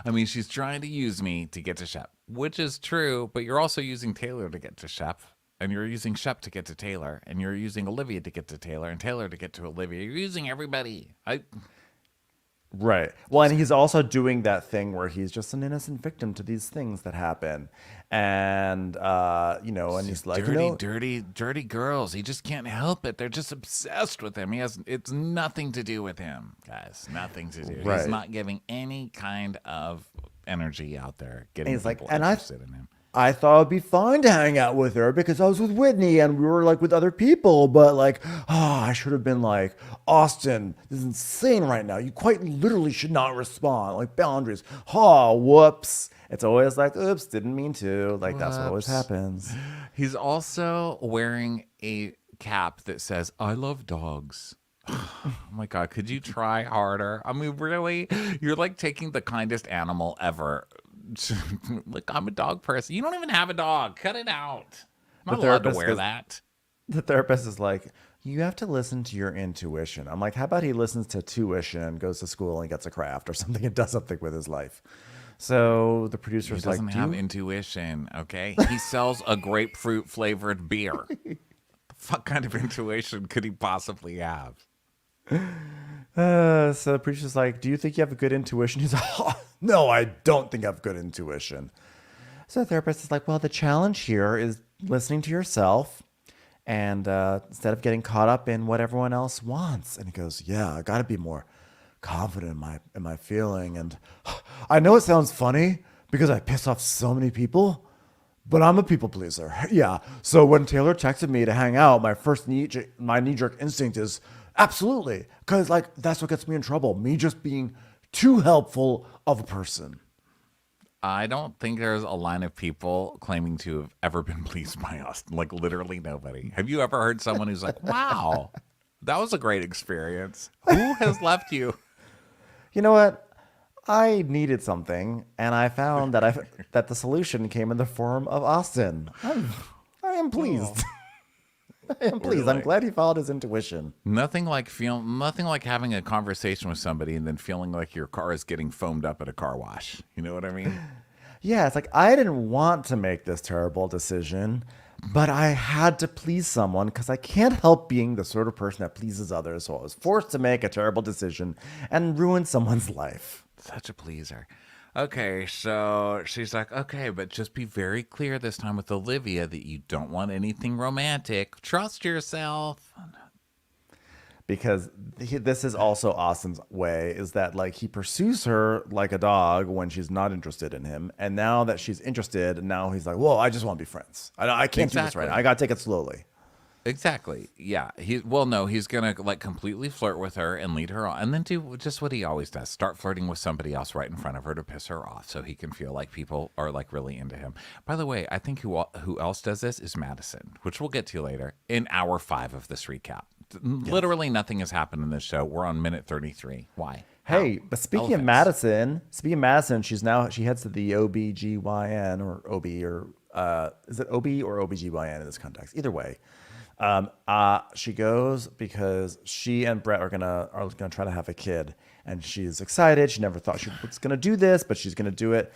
Speaker 1: I mean, she's trying to use me to get to Shep, which is true, but you're also using Taylor to get to Shep, and you're using Shep to get to Taylor, and you're using Olivia to get to Taylor, and Taylor to get to Olivia. You're using everybody.
Speaker 2: Right. Well, and he's also doing that thing where he's just an innocent victim to these things that happen. And, and he's like,
Speaker 1: dirty girls. He just can't help it. They're just obsessed with him. It's nothing to do with him, guys. Nothing to do.
Speaker 2: Right.
Speaker 1: He's not giving any kind of energy out there getting
Speaker 2: he's
Speaker 1: people
Speaker 2: like, and
Speaker 1: interested in him.
Speaker 2: I thought it'd be fun to hang out with her because I was with Whitney and we were like with other people, but like, I should have been like, Austin, this is insane right now. You quite literally should not respond. Like boundaries. Whoops. It's always like, oops, didn't mean to. Like that's what always happens.
Speaker 1: He's also wearing a cap that says, I love dogs. Oh my God, could you try harder? I mean, really? You're like taking the kindest animal ever. Look, I'm a dog person. You don't even have a dog. Cut it out. I'm not allowed to wear that.
Speaker 2: The therapist is like, you have to listen to your intuition. I'm like, how about he listens to tuition, goes to school and gets a craft or something and does something with his life? So the producer's like,
Speaker 1: he doesn't have intuition, okay? He sells a grapefruit flavored beer. The fuck kind of intuition could he possibly have?
Speaker 2: So the producer's like, do you think you have a good intuition? He's like, no, I don't think I have good intuition. So the therapist is like, well, the challenge here is listening to yourself and instead of getting caught up in what everyone else wants. And he goes, yeah, I got to be more confident in my feeling. And I know it sounds funny because I piss off so many people, but I'm a people pleaser. Yeah. So when Taylor texted me to hang out, my knee-jerk instinct is absolutely, because like that's what gets me in trouble. Me just being too helpful of a person.
Speaker 1: I don't think there's a line of people claiming to have ever been pleased by us. Like literally nobody. Have you ever heard someone who's like, wow, that was a great experience? Who has left you?
Speaker 2: You know what? I needed something, and I found that the solution came in the form of Austin. I am pleased. I am pleased.
Speaker 1: Really?
Speaker 2: I'm glad he followed his intuition.
Speaker 1: Nothing like having a conversation with somebody and then feeling like your car is getting foamed up at a car wash. You know what I mean?
Speaker 2: Yeah, it's like I didn't want to make this terrible decision, but I had to please someone because I can't help being the sort of person that pleases others. So I was forced to make a terrible decision and ruin someone's life.
Speaker 1: Such a pleaser. Okay, so she's like, okay, but just be very clear this time with Olivia that you don't want anything romantic. Trust yourself.
Speaker 2: Because this is also Austin's way, is that like he pursues her like a dog when she's not interested in him. And now that she's interested, now he's like, whoa, I just want to be friends. I can't do this right now. I got to take it slowly.
Speaker 1: Exactly. Yeah. He's going to like completely flirt with her and lead her on and then do just what he always does. Start flirting with somebody else right in front of her to piss her off so he can feel like people are like really into him. By the way, I think who else does this is Madison, which we'll get to later in hour 5 of this recap. Yes. Literally nothing has happened in this show. We're on minute 33. Why?
Speaker 2: Hey, but speaking of Madison, she heads to the OBGYN or OB or is it OB or OBGYN in this context? Either way. She goes because she and Brett are gonna try to have a kid, and she's excited. She never thought she was gonna do this, but she's gonna do it.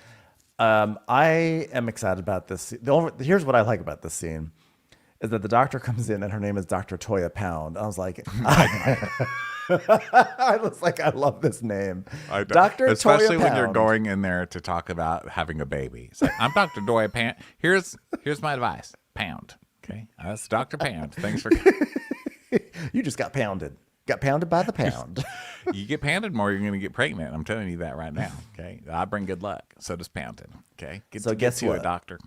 Speaker 2: I am excited about this. Here's what I like about this scene is that the doctor comes in and her name is Dr. Toya Pound. I was like, I love this name, Dr.
Speaker 1: Especially
Speaker 2: Toya
Speaker 1: when you're
Speaker 2: Pound.
Speaker 1: going in there to talk about having a baby. It's like, I'm Dr. Toya Pound. Here's my advice. Pound. Okay, that's Dr. Pound. Thanks for.
Speaker 2: You just got pounded. Got pounded by the pound.
Speaker 1: You get pounded more, you're going to get pregnant. I'm telling you that right now. Okay, I bring good luck. So does pounding. Okay,
Speaker 2: Guess
Speaker 1: to
Speaker 2: what?
Speaker 1: it, doctor.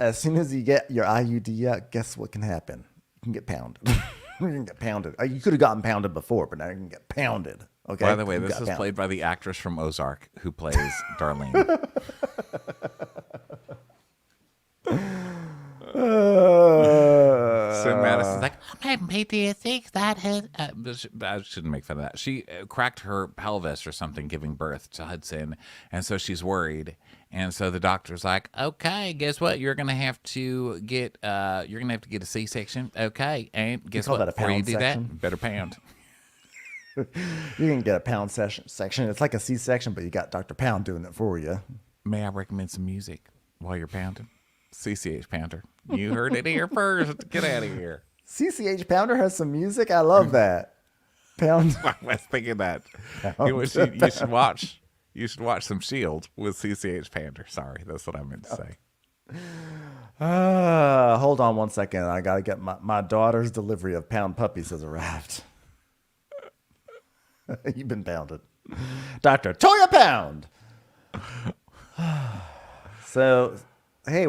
Speaker 2: As soon as you get your IUD out, guess what can happen? You can get pounded. You can get pounded. You could have gotten pounded before, but now you can get pounded. Okay.
Speaker 1: By the way, this is played by the actress from Ozark who plays Darlene. So Madison's like,
Speaker 3: I'm having PTSD because that had.
Speaker 1: I shouldn't make fun of that. She cracked her pelvis or something giving birth to Hudson, and so she's worried. And so the doctor's like, "Okay, guess what? You're gonna have to get a C-section. Okay, and guess what? Before you do that, better pound."
Speaker 2: You can get a pound section. It's like a C-section, but you got Dr. Pound doing it for you.
Speaker 1: May I recommend some music while you're pounding? CCH Pounder. You heard it here first. Get out of here.
Speaker 2: CCH Pounder has some music. I love that. Pound.
Speaker 1: I was thinking that. You should watch. You should watch some Shield with CCH Pander. Sorry, that's what I meant to say.
Speaker 2: Hold on 1 second. I gotta get my daughter's delivery of Pound puppies has arrived. You've been pounded, Dr. Toya Pound. So, hey,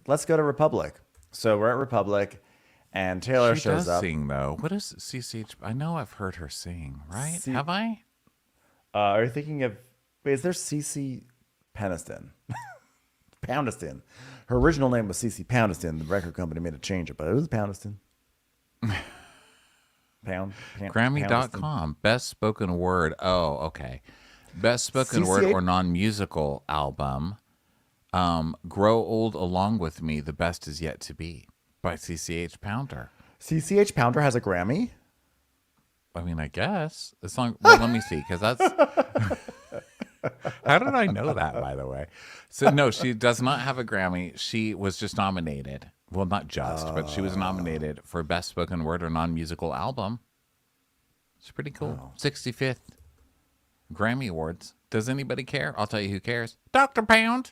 Speaker 2: let's go to Republic. So we're at Republic, and Taylor shows up.
Speaker 1: Sing though. What is CCH? I know I've heard her sing. Right? Have I?
Speaker 2: Are you thinking of? Wait, is there CC Peniston? Poundiston. Her original name was CC Poundiston. The record company made a change it, but it was Poundiston.
Speaker 1: Grammy.com. Best spoken word. Oh, okay. Best spoken word or non-musical album. Grow Old Along With Me. The Best Is Yet to Be by CCH Pounder.
Speaker 2: CCH Pounder has a Grammy?
Speaker 1: I mean, I guess. As long, well, let me see, because that's... How did I know that, by the way? So, no, she does not have a Grammy. She was just nominated. Well, not just, but she was nominated for Best Spoken Word or Non-Musical Album. It's pretty cool. 65th Grammy Awards. Does anybody care? I'll tell you who cares. Dr. Pound.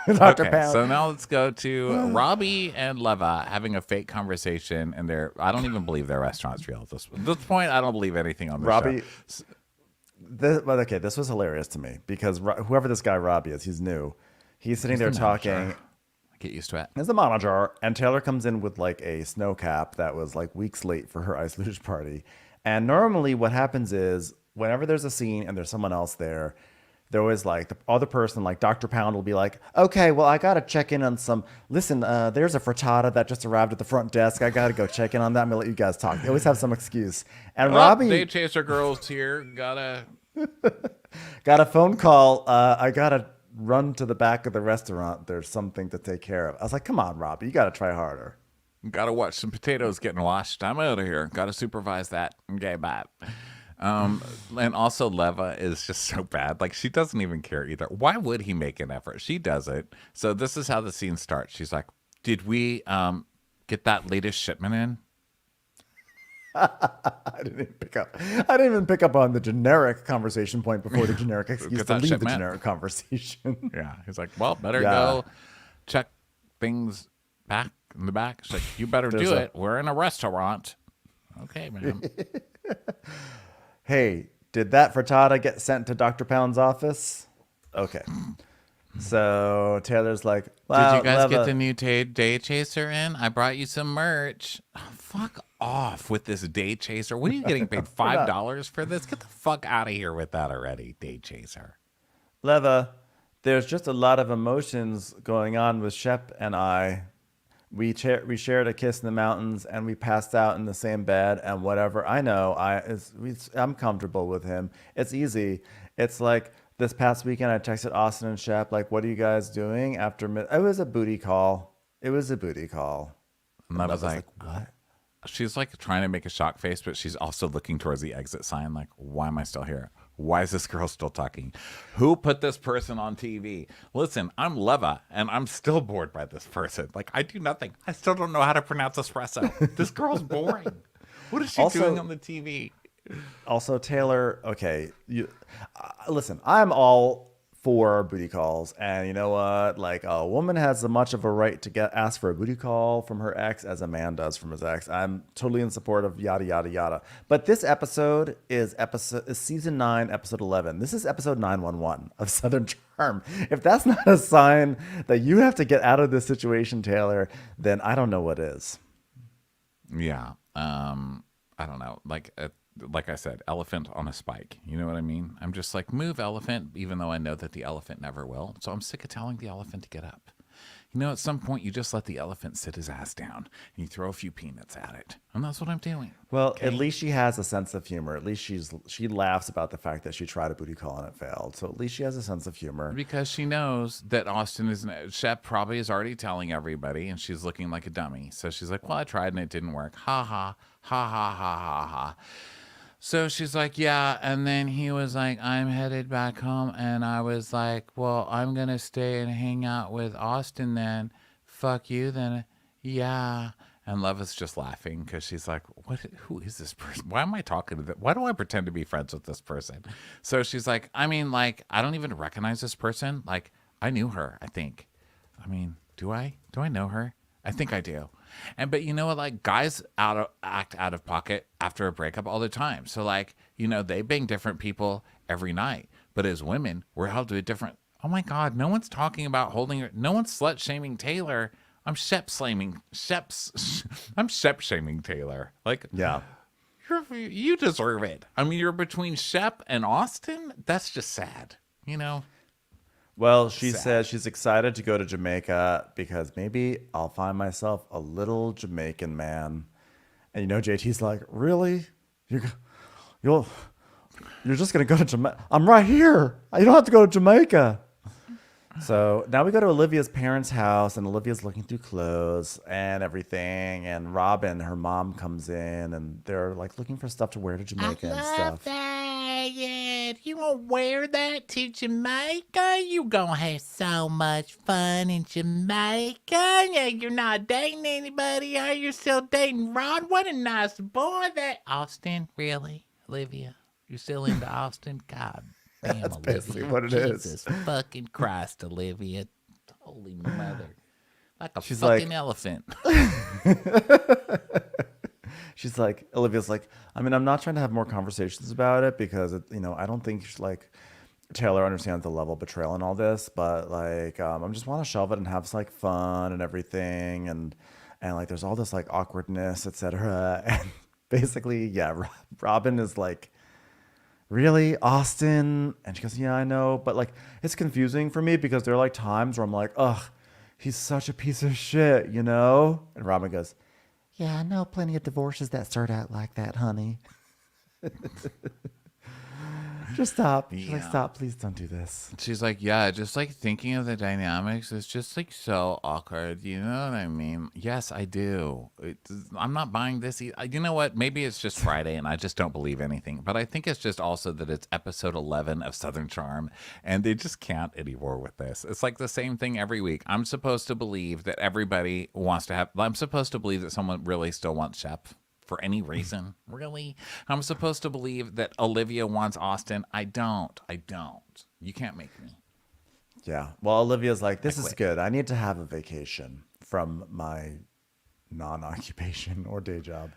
Speaker 2: Dr. Pound.
Speaker 1: So now let's go to Robbie and Leva having a fake conversation, and I don't even believe their restaurant's real at this point. I don't believe anything on this
Speaker 2: Robbie.
Speaker 1: show.
Speaker 2: This was hilarious to me because whoever this guy Robbie is, he's new. He's sitting there talking.
Speaker 1: Get used to it.
Speaker 2: As the manager, and Taylor comes in with like a snow cap that was like weeks late for her ice luge party. And normally what happens is whenever there's a scene and there's someone else there, they're always like the other person, like Dr. Pound will be like, okay, well, I got to check in on listen, there's a frittata that just arrived at the front desk. I got to go check in on that. I'm going to let you guys talk. They always have some excuse. And Robbie.
Speaker 1: Day Chaser Girls here. Got
Speaker 2: a phone call. I got to run to the back of the restaurant. There's something to take care of. I was like, come on, Robbie, you got to try harder.
Speaker 1: Got to watch some potatoes getting washed. I'm out of here. Got to supervise that. Okay, bye. And also Leva is just so bad. Like, she doesn't even care either. Why would he make an effort? She does it. So this is how the scene starts. She's like, did we get that latest shipment in?
Speaker 2: I didn't even pick up on the generic conversation point before the generic excuse to leave shipment? The generic conversation.
Speaker 1: Yeah. He's like, well, better go check things back in the back. She's like, you better do it. We're in a restaurant. Okay, man.
Speaker 2: Hey, did that frittata get sent to Dr. Pound's office? Okay. So Taylor's like, well,
Speaker 1: did you guys get the new Day Chaser in? I brought you some merch. Oh, fuck off with this Day Chaser. What are you getting paid $5 for this? Get the fuck out of here with that already, Day Chaser.
Speaker 2: Leva, there's just a lot of emotions going on with Shep and I. We shared a kiss in the mountains, and we passed out in the same bed, and whatever. I know, I'm comfortable with him. It's easy. It's like this past weekend, I texted Austin and Shep, like, what are you guys doing after it was a booty call. It was a booty call.
Speaker 1: And I was like, what? She's like trying to make a shock face, but she's also looking towards the exit sign, like, why am I still here? Why is this girl still talking? Who put this person on TV? Listen, I'm Leva, and I'm still bored by this person. Like, I do nothing. I still don't know how to pronounce espresso. This girl's boring. What is she doing on the TV?
Speaker 2: Also, Taylor, okay, listen, I'm all for booty calls, and you know what? Like, a woman has as much of a right to ask for a booty call from her ex as a man does from his ex. I'm totally in support of yada yada yada. But this episode is season 9, episode 11. This is episode 911 of Southern Charm. If that's not a sign that you have to get out of this situation, Taylor, then I don't know what is.
Speaker 1: Yeah, I don't know. Like I said, elephant on a spike. You know what I mean? I'm just like, move, elephant, even though I know that the elephant never will. So I'm sick of telling the elephant to get up. You know, at some point, you just let the elephant sit his ass down and you throw a few peanuts at it. And that's what I'm doing.
Speaker 2: Well, okay? At least she has a sense of humor. At least she laughs about the fact that she tried a booty call and it failed. So at least she has a sense of humor.
Speaker 1: Because she knows that Shep probably is already telling everybody and she's looking like a dummy. So she's like, well, I tried and it didn't work. Ha ha, ha ha ha ha ha. So she's like, yeah. And then he was like, I'm headed back home. And I was like, well, I'm going to stay and hang out with Austin then. fuck you, then yeah. And Love is just laughing because she's like, "What? Who is this person? Why am I talking to them? Why do I pretend to be friends with this person?" So she's like, "I mean, like, I don't even recognize this person. Like, I knew her. I think. I mean, do I? Do I know her? I think I do." And but you know what? Like, guys act out of pocket after a breakup all the time. So like, they bang different people every night. But as women, we're held to a different. Oh my God! No one's talking about holding her. No one's slut shaming Taylor. I'm I'm Shep shaming Taylor. Like,
Speaker 2: Yeah.
Speaker 1: You deserve it. I mean, you're between Shep and Austin. That's just sad,
Speaker 2: Well, she says she's excited to go to Jamaica because maybe I'll find myself a little Jamaican man. And JT's like, really? You're just gonna go to Jamaica? I'm right here. You don't have to go to Jamaica. So now we go to Olivia's parents' house, and Olivia's looking through clothes and everything. And Robin, her mom, comes in, and they're like looking for stuff to wear to Jamaica and stuff.
Speaker 3: That. Yeah, you gonna wear that to Jamaica? You gonna have so much fun in Jamaica. Yeah, you're not dating anybody, are you? Still dating Rod? What a nice boy that Austin. Really, Olivia? You're still into Austin? God. Damn,
Speaker 2: That's
Speaker 3: Olivia.
Speaker 2: basically what it is.
Speaker 3: Jesus fucking Christ, Olivia. Holy mother. Like a
Speaker 2: She's
Speaker 3: fucking
Speaker 2: like-
Speaker 3: elephant.
Speaker 2: She's like, Olivia's like, I mean, I'm not trying to have more conversations about it because, I don't think like Taylor understands the level of betrayal and all this, but like, I just want to shelve it and have like fun and everything. And like, there's all this like awkwardness, etc. And basically, yeah, Robin is like, really, Austin? And she goes, yeah, I know. But like, it's confusing for me because there are like times where I'm like, ugh, he's such a piece of shit, And Robin goes,
Speaker 4: Yeah, I know plenty of divorces that start out like that, honey.
Speaker 2: just stop. She's like, stop, please don't do this.
Speaker 1: She's like, yeah, just like thinking of the dynamics is just like so awkward. You know what I mean? Yes, I do. I'm not buying this. You know what? Maybe it's just Friday and I just don't believe anything. But I think it's just also that it's episode 11 of Southern Charm and they just can't anymore with this. It's like the same thing every week. I'm supposed to believe that everybody wants to have, I'm supposed to believe that someone really still wants Shep. For any reason, really? I'm supposed to believe that Olivia wants Austin. I don't. You can't make me.
Speaker 2: Yeah. Well, Olivia's like, this is good. I need to have a vacation from my non-occupation or day job.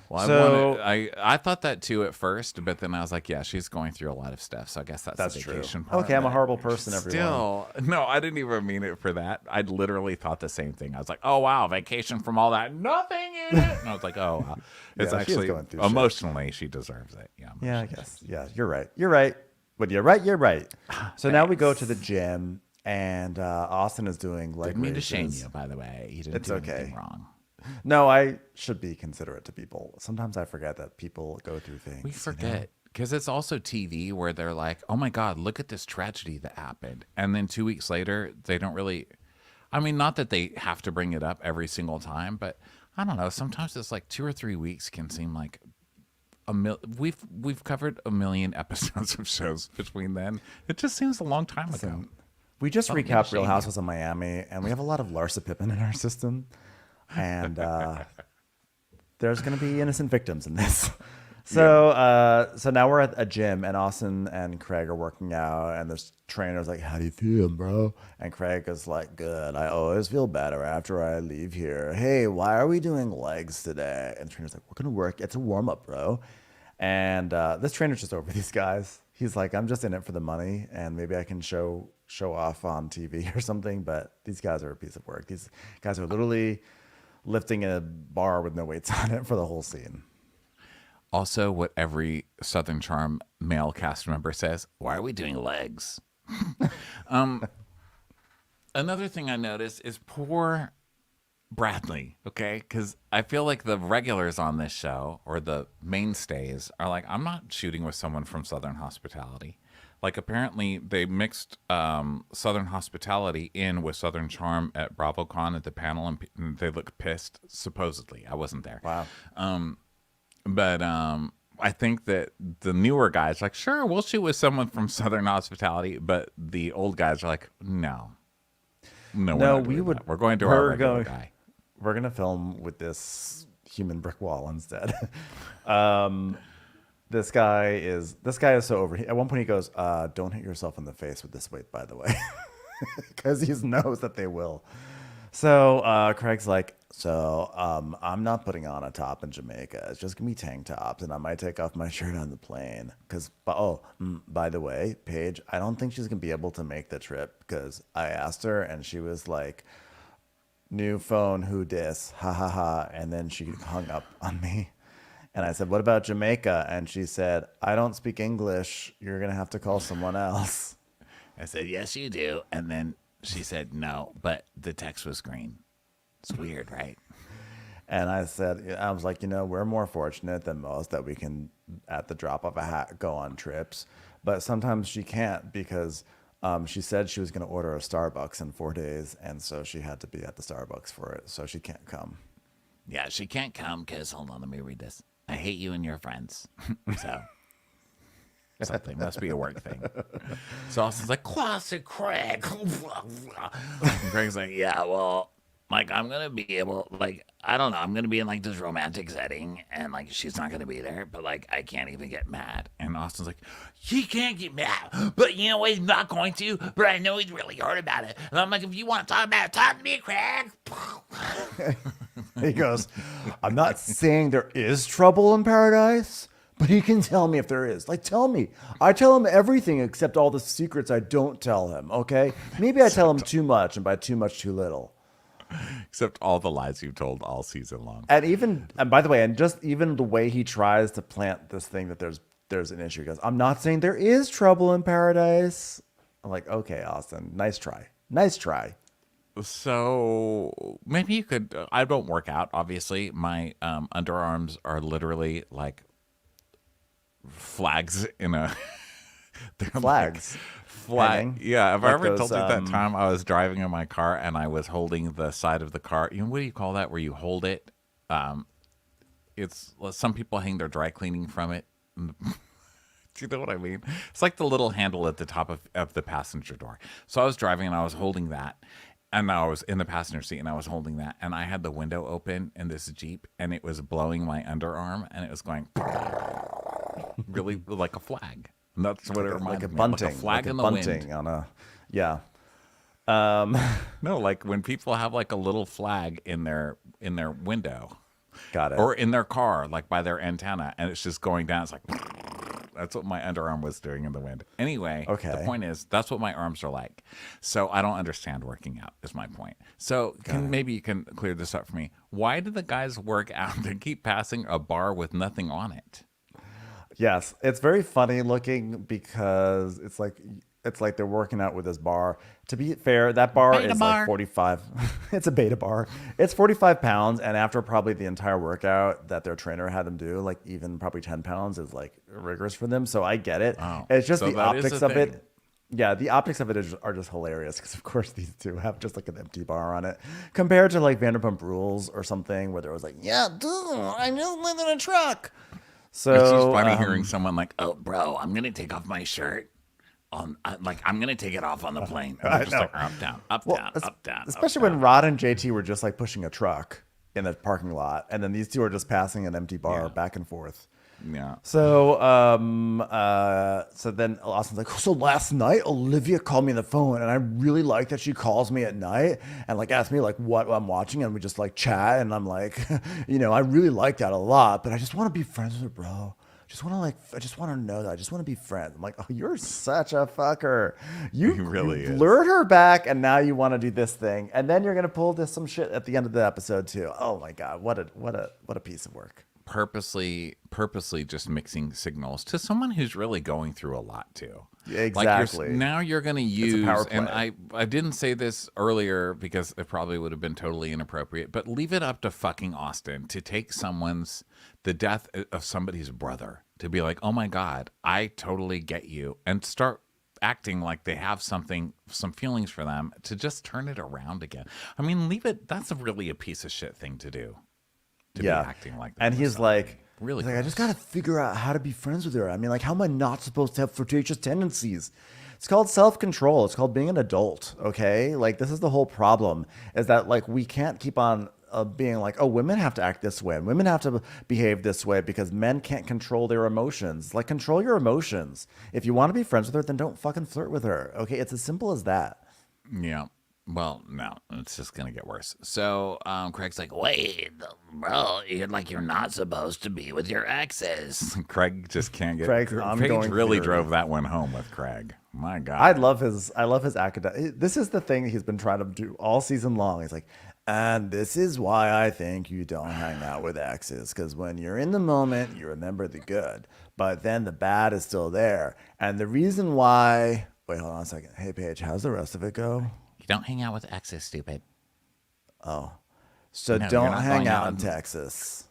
Speaker 1: Well, I thought that too at first, but then I was like, yeah, she's going through a lot of stuff, so I guess that's the vacation part.
Speaker 2: Okay, I'm a horrible person, everyone.
Speaker 1: Still, no, I didn't even mean it for that. I literally thought the same thing. I was like, oh, wow, vacation from all that nothing in it. And I was like, oh, wow. It's actually,
Speaker 2: going through
Speaker 1: emotionally, she deserves it.
Speaker 2: Yeah, I guess. Yeah, you're right. But you're right. So now we go to the gym, and Austin is doing leg
Speaker 1: Didn't mean to
Speaker 2: raises.
Speaker 1: shame you, by the way. You didn't do anything wrong.
Speaker 2: No, I should be considerate to people. Sometimes I forget that people go through things.
Speaker 1: We forget because it's also TV where they're like, oh my God, look at this tragedy that happened. And then 2 weeks later, they don't really, I mean, not that they have to bring it up every single time, but I don't know. Sometimes it's like 2 or 3 weeks can seem like we've covered 1 million episodes of shows between then. It just seems a long time ago.
Speaker 2: We just recapped Real Housewives of Miami, and we have a lot of Larsa Pippen in our system. And there's going to be innocent victims in this. So now we're at a gym, and Austin and Craig are working out, and this trainer's like, how do you feel, bro? And Craig is like, good. I always feel better after I leave here. Hey, why are we doing legs today? And the trainer's like, we're going to work. It's a warm-up, bro. And this trainer's just over these guys. He's like, I'm just in it for the money, and maybe I can show off on TV or something, but these guys are a piece of work. These guys are literally lifting a bar with no weights on it for the whole scene.
Speaker 1: Also, what every Southern Charm male cast member says, why are we doing legs? Another thing I noticed is poor Bradley, okay? Because I feel like the regulars on this show, or the mainstays, are like, I'm not shooting with someone from Southern Hospitality. Like, apparently they mixed Southern Hospitality in with Southern Charm at BravoCon at the panel, and they look pissed, supposedly. I wasn't there.
Speaker 2: Wow.
Speaker 1: But I think that the newer guys are like, sure, we'll shoot with someone from Southern Hospitality, but the old guys are like, no. No,
Speaker 2: No,
Speaker 1: we would. We're going to our regular guy.
Speaker 2: We're gonna film with this human brick wall instead. This guy is so over. At one point, he goes, "Don't hit yourself in the face with this weight, by the way," because he knows that they will. So Craig's like, I'm not putting on a top in Jamaica. It's just gonna be tank tops, and I might take off my shirt on the plane. By the way, Paige, I don't think she's gonna be able to make the trip because I asked her, and she was like, "New phone, who dis? Ha ha ha!" And then she hung up on me. And I said, "What about Jamaica?" And she said, "I don't speak English. You're gonna have to call someone else."
Speaker 1: I said, "Yes, you do." And then she said, "No," but the text was green. It's weird, right?
Speaker 2: And I was like, we're more fortunate than most that we can, at the drop of a hat, go on trips. But sometimes she can't because she said she was going to order a Starbucks in 4 days. And so she had to be at the Starbucks for it. So she can't come.
Speaker 1: Yeah, she can't come because, hold on, let me read this. I hate you and your friends. So something must be a work thing. So Austin's like, classic Craig. And Craig's like, yeah, well, like, I'm going to be able, like, I don't know. I'm going to be in, like, this romantic setting, and, like, she's not going to be there, but, like, I can't even get mad. And Austin's like, he can't get mad, but, you know what, he's not going to, but I know he's really hurt about it. And I'm like, if you want to talk about it, talk to me, Craig.
Speaker 2: He goes, "I'm not saying there is trouble in paradise, but he can tell me if there is. Like, tell me. I tell him everything except all the secrets I don't tell him, okay? Maybe I tell him too much, and by too much, too little.
Speaker 1: Except all the lies you've told all season long.
Speaker 2: And by the way, and just even the way he tries to plant this thing that there's an issue. He goes, "I'm not saying there is trouble in paradise." I'm like, okay, Austin, nice try. Nice try.
Speaker 1: So maybe you could, I don't work out, obviously. My underarms are literally like flags in a...
Speaker 2: Flags?
Speaker 1: Flag. Yeah, have I
Speaker 2: Like
Speaker 1: ever told you
Speaker 2: those,
Speaker 1: that time I was driving in my car and I was holding the side of the car? What do you call that? Where you hold it? It's some people hang their dry cleaning from it. Do you know what I mean? It's like the little handle at the top of the passenger door. So I was driving and I was holding that. And I was in the passenger seat and I was holding that. And I had the window open in this Jeep and it was blowing my underarm and it was going really like a flag. And that's what it reminded me.
Speaker 2: Bunting,
Speaker 1: like a flag in the
Speaker 2: bunting
Speaker 1: wind.
Speaker 2: on a, yeah.
Speaker 1: No, like when people have like a little flag in their window.
Speaker 2: Got it.
Speaker 1: Or in their car, like by their antenna, and it's just going down. It's like, that's what my underarm was doing in the wind. Anyway,
Speaker 2: okay.
Speaker 1: The point is, that's what my arms are like. So I don't understand working out, is my point. So maybe you can clear this up for me. Why do the guys work out? They keep passing a bar with nothing on it.
Speaker 2: Yes, it's very funny looking because it's like they're working out with this bar. To be fair, that bar is like 45. It's a beta bar. It's 45 pounds, and after probably the entire workout that their trainer had them do, like even probably 10 pounds is like rigorous for them. So I get it.
Speaker 1: Oh,
Speaker 2: it's just
Speaker 1: so
Speaker 2: the
Speaker 1: that is
Speaker 2: optics
Speaker 1: a
Speaker 2: of
Speaker 1: thing.
Speaker 2: it. Yeah, the optics of it are just hilarious because, of course, these two have just like an empty bar on it compared to like Vanderpump Rules or something where there was like, yeah, dude, I just live in a truck. So
Speaker 1: it's just funny hearing someone like, "Oh, bro, I'm gonna take off my shirt. I'm gonna take it off on the plane." And I'm just like, up, down, up, down, up, down.
Speaker 2: Especially when Rod and JT were just like pushing a truck in the parking lot, and then these two are just passing an empty bar back and forth.
Speaker 1: Yeah.
Speaker 2: So, so then Austin's like, so last night Olivia called me on the phone, and I really like that she calls me at night and like asks me like what I'm watching, and we just like chat, and I'm like, I really like that a lot, but I just want to be friends with her, bro. I just want to know that. I just want to be friends. I'm like, oh, you're such a fucker. You
Speaker 1: really is.
Speaker 2: lured her back, and now you want to do this thing, and then you're gonna pull some shit at the end of the episode too. Oh my god, what a piece of work.
Speaker 1: Purposely just mixing signals to someone who's really going through a lot too.
Speaker 2: Exactly.
Speaker 1: Like now you're going to use,
Speaker 2: power play.
Speaker 1: and I didn't say this earlier because it probably would have been totally inappropriate, but leave it up to fucking Austin to take the death of somebody's brother to be like, oh my God, I totally get you, and start acting like they have some feelings for them, to just turn it around again. I mean, that's really a piece of shit thing to do. To be acting like that.
Speaker 2: And he's like,
Speaker 1: really,
Speaker 2: I just got to figure out how to be friends with her. I mean, like, how am I not supposed to have flirtatious tendencies? It's called self-control. It's called being an adult. Okay, like this is the whole problem. Is that like we can't keep on being like, oh, women have to act this way and women have to behave this way because men can't control their emotions. Like, control your emotions. If you want to be friends with her, then don't fucking flirt with her. Okay, it's as simple as that.
Speaker 1: Yeah. Well, no, it's just gonna get worse. So, Craig's like, "Wait, bro, you're not supposed to be with your exes." Craig just can't get.
Speaker 2: Craig's
Speaker 1: Paige
Speaker 2: ongoing
Speaker 1: really
Speaker 2: theory.
Speaker 1: drove that one home with Craig. My God,
Speaker 2: I love his academic. This is the thing he's been trying to do all season long. He's like, and this is why I think you don't hang out with exes, because when you're in the moment, you remember the good, but then the bad is still there. And the reason why. Wait, hold on a second. Hey, Paige, how's the rest of it go?
Speaker 3: You don't hang out with exes, stupid.
Speaker 2: Oh, so
Speaker 1: No, you're
Speaker 2: don't
Speaker 1: not
Speaker 2: hang
Speaker 1: going
Speaker 2: out
Speaker 1: out
Speaker 2: in Texas.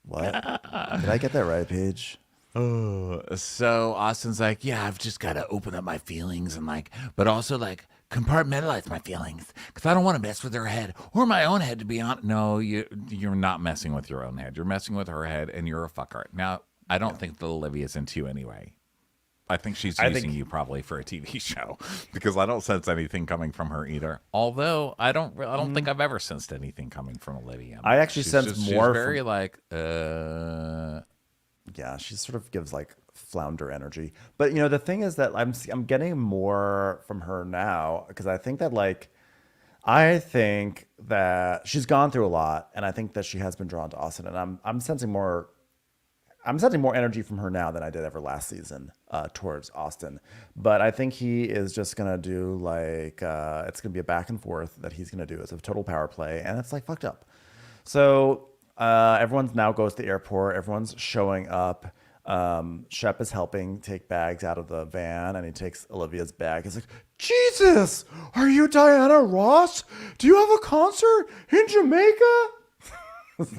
Speaker 2: What? Did I get that right, Paige?
Speaker 1: So Austin's like, yeah, I've just got to open up my feelings and but also compartmentalize my feelings because I don't want to mess with her head or my own head, to be honest. No, you're not messing with your own head. You're messing with her head, and you're a fucker. Now, I don't think that Olivia's into you anyway. I think she's using you probably for a TV show because I don't sense anything coming from her either. Although I don't think I've ever sensed anything coming from Olivia.
Speaker 2: I actually sense more.
Speaker 1: She's very
Speaker 2: yeah, she sort of gives flounder energy. But the thing is that I'm getting more from her now because I think that she's gone through a lot, and I think that she has been drawn to Austin, and I'm sensing more. I'm sensing more energy from her now than I did ever last season towards Austin. But I think he is just going to do it's going to be a back and forth that he's going to do. It's a total power play, and it's fucked up. So everyone's now goes to the airport. Everyone's showing up. Shep is helping take bags out of the van, and he takes Olivia's bag. He's like, Jesus, are you Diana Ross? Do you have a concert in Jamaica?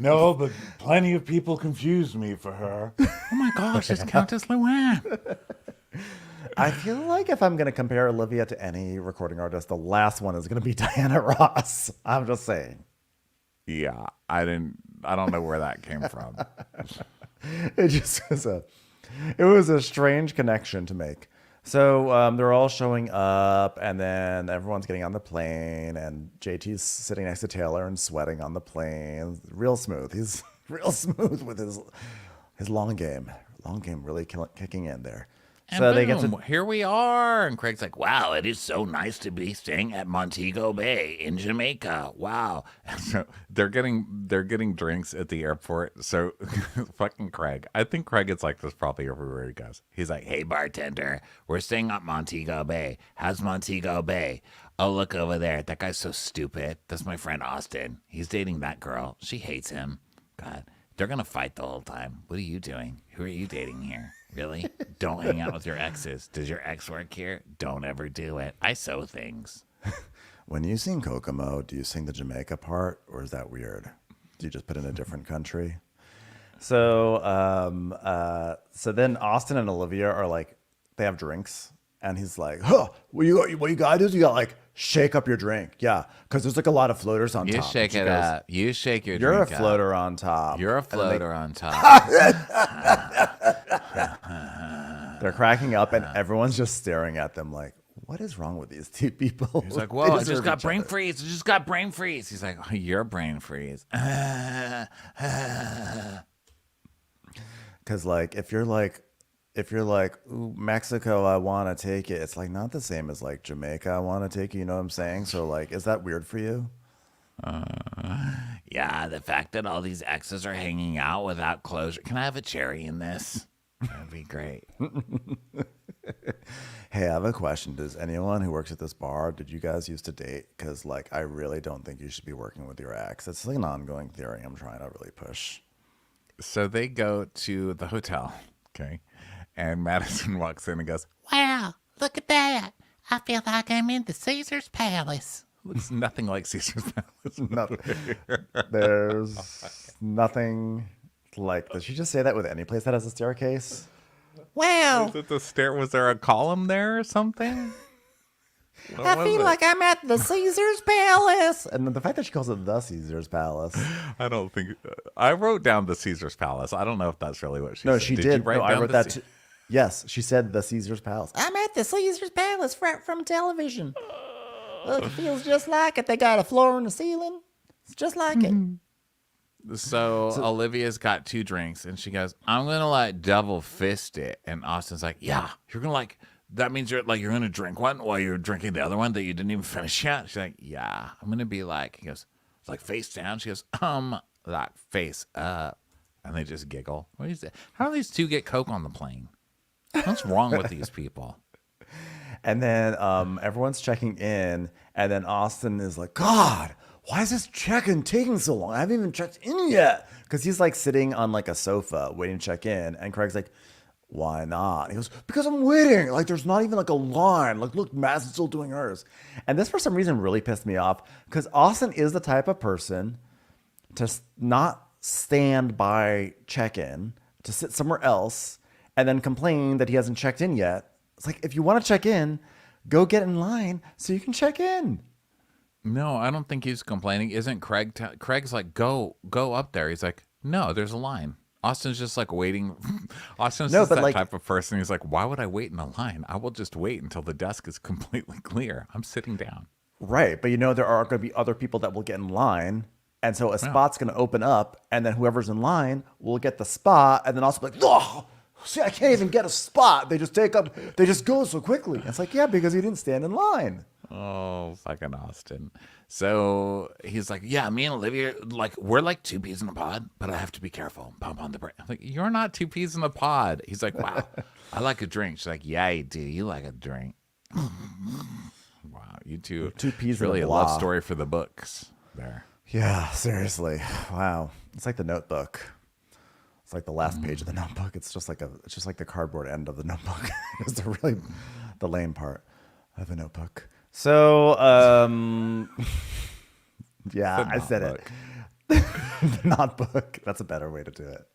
Speaker 5: No, but plenty of people confused me for her.
Speaker 3: Oh my gosh, it's Countess Luann.
Speaker 2: I feel like if I'm going to compare Olivia to any recording artist, the last one is going to be Diana Ross. I'm just saying.
Speaker 1: yeah. I don't know where that came from.
Speaker 2: It just was a strange connection to make. So they're all showing up, and then everyone's getting on the plane, and JT's sitting next to Taylor and sweating on the plane. Real smooth. He's real smooth with his long game. Long game really kicking in there.
Speaker 1: And
Speaker 2: so
Speaker 1: boom,
Speaker 2: they get to
Speaker 1: here we are. And Craig's like, wow, it is so nice to be staying at Montego Bay in Jamaica. Wow. And so they're getting drinks at the airport. So fucking Craig. I think Craig is like this probably everywhere he goes. He's like, hey, bartender, we're staying at Montego Bay. How's Montego Bay? Oh, look over there. That guy's so stupid. That's my friend Austin. He's dating that girl. She hates him. God, they're going to fight the whole time. What are you doing? Who are you dating here? Really? Don't hang out with your exes. Does your ex work here? Don't ever do it. I sew things.
Speaker 2: When you sing Kokomo, do you sing the Jamaica part, or is that weird? Do you just put in a different country? So, so then Austin and Olivia are they have drinks, and he's like, "Huh, what you gotta do is you gotta shake up your drink, yeah, because there's a lot of floaters on
Speaker 1: You
Speaker 2: top."
Speaker 1: shake it up. You shake your
Speaker 2: You're
Speaker 1: drink
Speaker 2: a
Speaker 1: up.
Speaker 2: floater on top.
Speaker 1: You're a
Speaker 2: And then
Speaker 1: floater on top.
Speaker 2: They're cracking up, and everyone's just staring at them like, what is wrong with these two people?
Speaker 1: He's like,
Speaker 2: They
Speaker 1: whoa, I
Speaker 2: deserve
Speaker 1: just got
Speaker 2: each
Speaker 1: brain
Speaker 2: other.
Speaker 1: freeze. I just got brain freeze. He's like, oh, you're brain freeze.
Speaker 2: Because if you're like, ooh, Mexico, I want to take it. It's not the same as Jamaica, I want to take you. You know what I'm saying? So is that weird for you?
Speaker 1: Yeah, the fact that all these exes are hanging out without closure. Can I have a cherry in this? That'd be great.
Speaker 2: Hey, I have a question. Does anyone who works at this bar, did you guys used to date? Because I really don't think you should be working with your ex. It's an ongoing theory I'm trying to really push.
Speaker 1: So they go to the hotel, okay? And Madison walks in and goes,
Speaker 3: Wow, look at that. I feel like I'm in the Caesar's Palace.
Speaker 1: looks nothing like Caesar's Palace.
Speaker 2: There's nothing did she just say that with any place that has a staircase?
Speaker 3: Wow,
Speaker 1: Was it the stair? Was there a column there or something?
Speaker 4: I feel like I'm at the Caesar's Palace.
Speaker 2: And the fact that she calls it the Caesar's Palace.
Speaker 1: I don't think I wrote down the Caesar's Palace. I don't know if that's really what she
Speaker 2: No,
Speaker 1: said.
Speaker 2: she
Speaker 1: You
Speaker 2: did.
Speaker 1: write
Speaker 2: No, I
Speaker 1: down
Speaker 2: wrote
Speaker 1: the
Speaker 2: that.
Speaker 1: Ce-
Speaker 2: Yes, she said the Caesar's Palace.
Speaker 4: I'm at the Caesar's Palace from television. Look, it feels just like it. They got a floor and a ceiling. It's just like it.
Speaker 1: So Olivia's got 2 drinks, and she goes, "I'm gonna like double fist it." And Austin's like, "Yeah, you're gonna like that means you're gonna drink one while you're drinking the other one that you didn't even finish yet." She's like, "Yeah, I'm gonna be like," he goes, "It's like face down." She goes, like face up," and they just giggle. What is it? How do these 2 get coke on the plane? What's wrong with these people?
Speaker 2: And then everyone's checking in, and then Austin is like, "God, why is this check-in taking so long? I haven't even checked in yet." Because he's like sitting on like a sofa waiting to check in, and Craig's like, "Why not?" He goes, "Because I'm waiting. Like there's not even like a line. Like look, Madison's still doing hers." And this for some reason really pissed me off because Austin is the type of person to not stand by check-in, to sit somewhere else, and then complain that he hasn't checked in yet. It's like, if you want to check in, go get in line so you can check in.
Speaker 1: No, I don't think he's complaining. Isn't Craig? Craig's like, go up there. He's like, no, there's a line. Austin's just like waiting. Austin's just that type of person. He's like, why would I wait in a line? I will just wait until the desk is completely clear. I'm sitting down.
Speaker 2: Right. But there are going to be other people that will get in line. And so a spot's going to open up, and then whoever's in line will get the spot, and then also be like, "Oh, see, I can't even get a spot. They just go so quickly." It's like, yeah, because he didn't stand in line.
Speaker 1: Oh, fucking Austin. So he's like, "Yeah, me and Olivia, like, we're like 2 peas in a pod, but I have to be careful. Pump on the brake." I'm like, "You're not 2 peas in a pod." He's like, "Wow, I like a drink." She's like, "Yeah, you do. You like a drink." Wow, you two.
Speaker 2: 2 peas
Speaker 1: really
Speaker 2: in a
Speaker 1: love
Speaker 2: blah.
Speaker 1: story for the books there.
Speaker 2: Yeah, seriously. Wow. It's like the Notebook. It's like the last page of the Notebook. It's just like the cardboard end of the Notebook. It's the lame part of the Notebook. So, yeah, I said it. The Notebook. That's a better way to do it.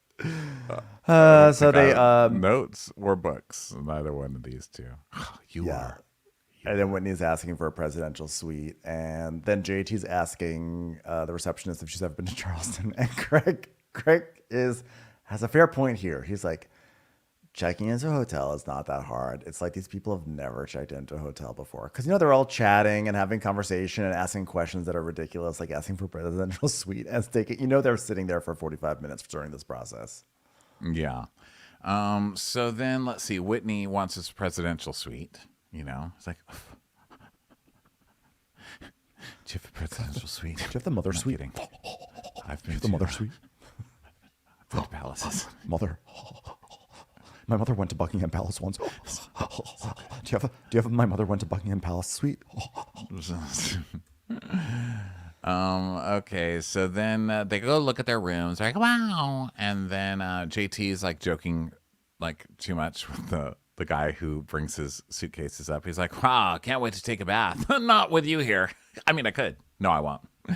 Speaker 2: So they
Speaker 1: notes or books. Neither one of these 2. You are.
Speaker 2: And then Whitney's asking for a presidential suite, and then JT's asking the receptionist if she's ever been to Charleston. And Craig has a fair point here. He's like, checking into a hotel is not that hard. It's like these people have never checked into a hotel before, because they're all chatting and having conversation and asking questions that are ridiculous, like asking for a presidential suite and taking. They're sitting there for 45 minutes during this process.
Speaker 1: Yeah. So then let's see. Whitney wants his presidential suite. It's like, do you have a presidential suite?
Speaker 2: Do you have the mother suite?
Speaker 1: Kidding. I've been
Speaker 2: the mother suite.
Speaker 1: I've been to palaces.
Speaker 2: Mother. My mother went to Buckingham Palace once. Do you have my mother went to Buckingham Palace suite?
Speaker 1: Okay, so then they go look at their rooms. They're like, wow. And then JT is like joking like too much with the guy who brings his suitcases up. He's like, wow, can't wait to take a bath. Not with you here. I mean, I could. No, I won't. Do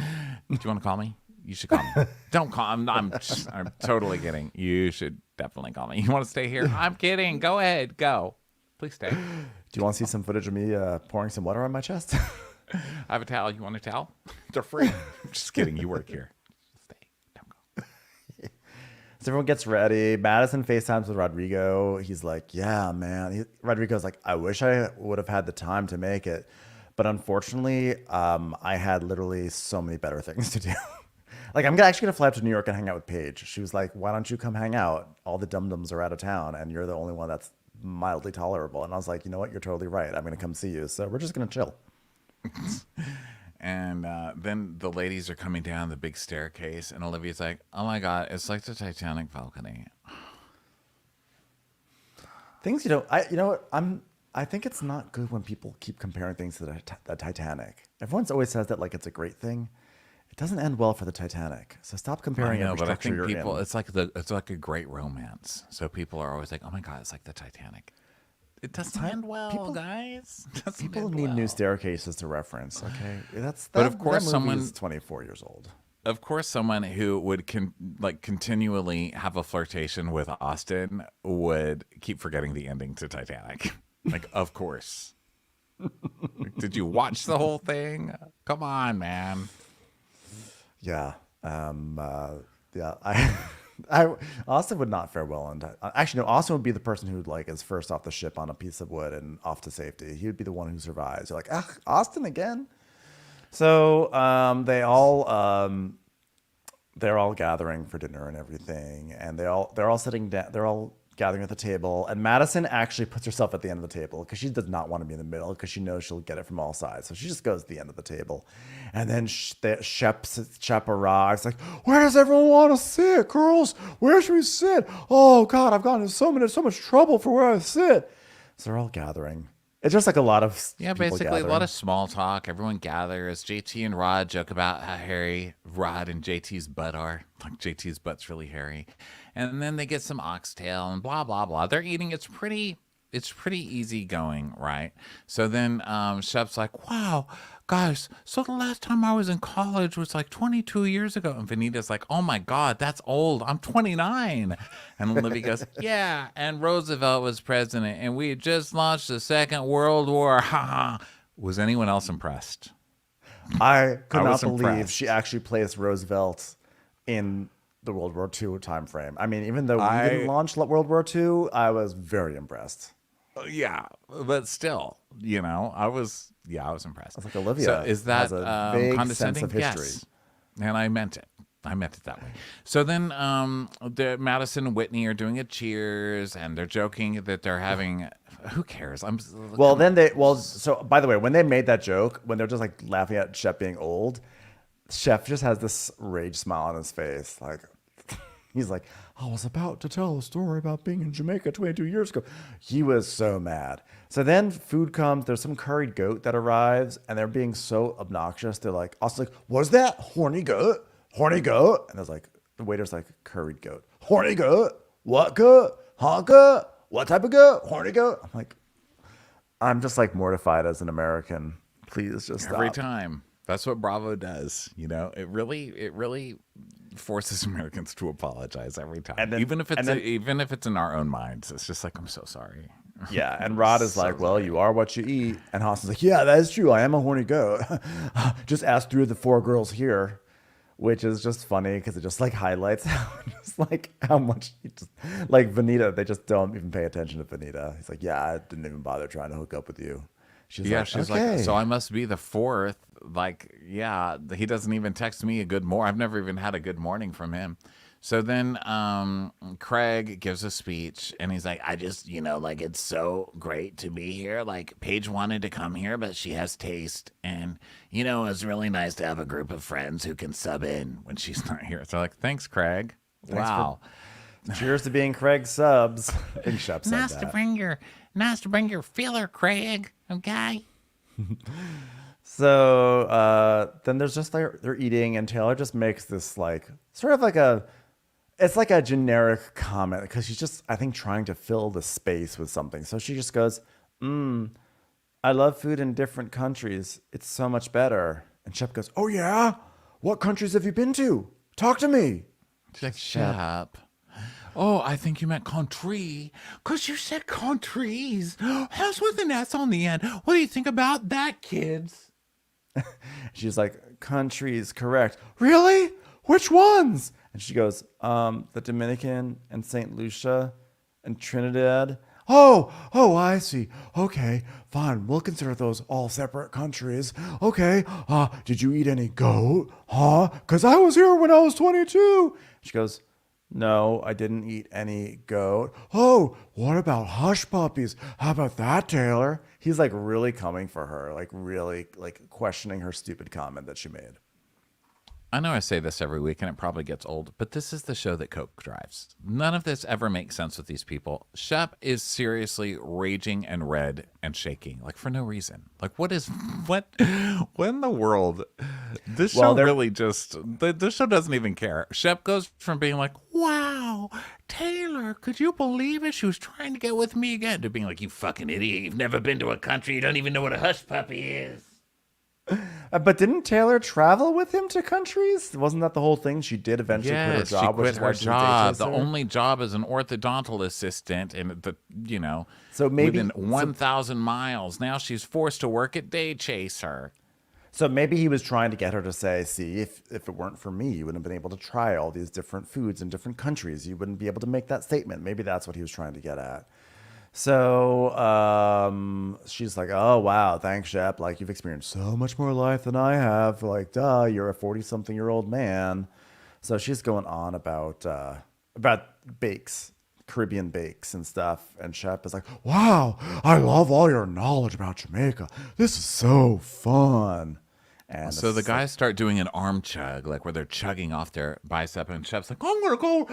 Speaker 1: you want to call me? You should call me. Don't call. I'm totally kidding. You should definitely call me. You want to stay here? I'm kidding. Go ahead. Go. Please stay.
Speaker 2: Do you want to see some footage of me pouring some water on my chest?
Speaker 1: I have a towel. You want a towel? They're free. I'm just kidding. You work here. Stay. Don't go.
Speaker 2: So everyone gets ready. Madison FaceTimes with Rodrigo. He's like, yeah, man. Rodrigo's like, I wish I would have had the time to make it. But unfortunately, I had literally so many better things to do. Like, I'm actually going to fly up to New York and hang out with Paige. She was like, why don't you come hang out? All the dum-dums are out of town, and you're the only one that's mildly tolerable. And I was like, you know what? You're totally right. I'm going to come see you. So we're just going to chill.
Speaker 1: And then the ladies are coming down the big staircase, and Olivia's like, oh, my God, it's like the Titanic balcony.
Speaker 2: Things, I think it's not good when people keep comparing things to the Titanic. Everyone always says that like it's a great thing. It doesn't end well for the Titanic. So stop comparing every
Speaker 1: but I
Speaker 2: structure
Speaker 1: think
Speaker 2: you're
Speaker 1: people,
Speaker 2: in.
Speaker 1: it's like a great romance. So people are always like, oh, my God, it's like the Titanic. It doesn't end well, guys.
Speaker 2: People need new staircases to reference. Okay,
Speaker 1: but of course,
Speaker 2: that movie is 24 years old.
Speaker 1: Of course, someone who would continually have a flirtation with Austin would keep forgetting the ending to Titanic. Like, of course. Did you watch the whole thing? Come on, man.
Speaker 2: Yeah. Yeah. Austin would not fare well on that. Actually, no. Austin would be the person who like is first off the ship on a piece of wood and off to safety. He would be the one who survives. You're like, Austin again. So they're all gathering for dinner and everything, and they're all sitting down. They're all gathering at the table, and Madison actually puts herself at the end of the table because she does not want to be in the middle because she knows she'll get it from all sides. So she just goes to the end of the table, and then Shep arrives like, "Where does everyone want to sit, girls? Where should we sit? Oh God, I've gotten in so much trouble for where I sit." So they're all gathering. It's just like a lot of
Speaker 1: basically
Speaker 2: gathering.
Speaker 1: a lot of small talk. Everyone gathers. JT and Rod joke about how hairy Rod and JT's butt are. Like JT's butt's really hairy, and then they get some oxtail and blah blah blah. They're eating. It's pretty easy going, right? So then Shep's like, "Wow, guys, so the last time I was in college was like 22 years ago." And Vanita's like, "Oh my God, that's old. I'm 29." And Libby goes, "Yeah, and Roosevelt was president, and we had just launched the Second World War." Ha ha. Was anyone else impressed?
Speaker 2: I could not
Speaker 1: was
Speaker 2: believe
Speaker 1: impressed.
Speaker 2: she actually placed Roosevelt in the World War II time frame. I mean, even though we didn't launch World War II, I was very impressed.
Speaker 1: Yeah, but still, I was impressed.
Speaker 2: I was like, Olivia
Speaker 1: So is that
Speaker 2: has a vague
Speaker 1: condescending?
Speaker 2: sense of history.
Speaker 1: Yes, and I meant it. I meant it that way. So then, Madison and Whitney are doing a cheers, and they're joking that they're having. Who cares?
Speaker 2: So by the way, when they made that joke, when they're just like laughing at Shep being old, Chef just has this rage smile on his face, like. He's like, "I was about to tell a story about being in Jamaica 22 years ago." He was so mad. So then food comes. There's some curried goat that arrives, and they're being so obnoxious. They're like, also like, "What's that? Horny goat? Horny goat?" And there's like, the waiter's like, "Curried goat. Horny goat? What goat? Hot goat? What type of goat? Horny goat?" I'm just like mortified as an American. Please just stop.
Speaker 1: Every time. That's what Bravo does. It really forces Americans to apologize every time.
Speaker 2: And then-
Speaker 1: even if it's in our own minds, it's just like, I'm so sorry.
Speaker 2: Yeah, and Rod is like, "Well, you are what you eat." And Haas is like, "Yeah, that is true. I am a horny goat." Just ask 3 of the 4 girls here, which is just funny because it just like highlights how much like Vanita. They just don't even pay attention to Vanita. He's like, "Yeah, I didn't even bother trying to hook up with you." She's
Speaker 1: She's
Speaker 2: "Okay."
Speaker 1: like, "So I must be the 4th." Like, yeah, he doesn't even text me a good morning. I've never even had a good morning from him. So then Craig gives a speech, and he's like, "I just, like, it's so great to be here. Like, Paige wanted to come here, but she has taste. And, it's really nice to have a group of friends who can sub in when she's not here." So, like, thanks, Craig. Wow.
Speaker 2: Cheers to being Craig subs. I think Shep said
Speaker 3: Nice
Speaker 2: that.
Speaker 3: to bring your filler, Craig. Okay.
Speaker 2: So then there's just like they're eating, and Taylor just makes this like sort of like it's like a generic comment because she's just, I think, trying to fill the space with something. So she just goes, "I love food in different countries. It's so much better." And Shep goes, "Oh yeah? What countries have you been to? Talk to me."
Speaker 1: She's like, "Shep. Oh, I think you meant country, because you said countries. How's with an S on the end? What do you think about that, kids?"
Speaker 2: She's like, "Countries, correct. Really? Which ones?" And she goes, "The Dominican and St. Lucia and Trinidad." Oh, I see. Okay, fine. We'll consider those all separate countries. Okay. Did you eat any goat? Huh? Because I was here when I was 22. She goes, "No, I didn't eat any goat." "Oh, what about hush puppies? How about that, Taylor?" He's like really coming for her, like really like questioning her stupid comment that she made.
Speaker 1: I know I say this every week and it probably gets old, but this is the show that Coke drives. None of this ever makes sense with these people. Shep is seriously raging and red and shaking, like for no reason. Like what in the world? This show really just, this show doesn't even care. Shep goes from being like, "Wow, Taylor, could you believe it? She was trying to get with me again," to being like, "You fucking idiot. You've never been to a country. You don't even know what a hush puppy is."
Speaker 2: But didn't Taylor travel with him to countries? Wasn't that the whole thing? She did eventually quit her job.
Speaker 1: She quit her job. The
Speaker 2: only
Speaker 1: only job as an orthodontal assistant, and
Speaker 2: So maybe
Speaker 1: within 1,000 miles. Now she's forced to work at Day Chaser.
Speaker 2: So maybe he was trying to get her to say, see, if it weren't for me, you wouldn't have been able to try all these different foods in different countries. You wouldn't be able to make that statement. Maybe that's what he was trying to get at. So she's like, oh, wow, thanks, Shep. Like, you've experienced so much more life than I have. Like, duh, you're a 40-something-year-old man. So she's going on about bakes, Caribbean bakes and stuff. And Shep is like, wow, I love all your knowledge about Jamaica. This is so fun. And
Speaker 1: so the guys start doing an arm chug, like where they're chugging off their bicep, and Shep's like, I'm gonna go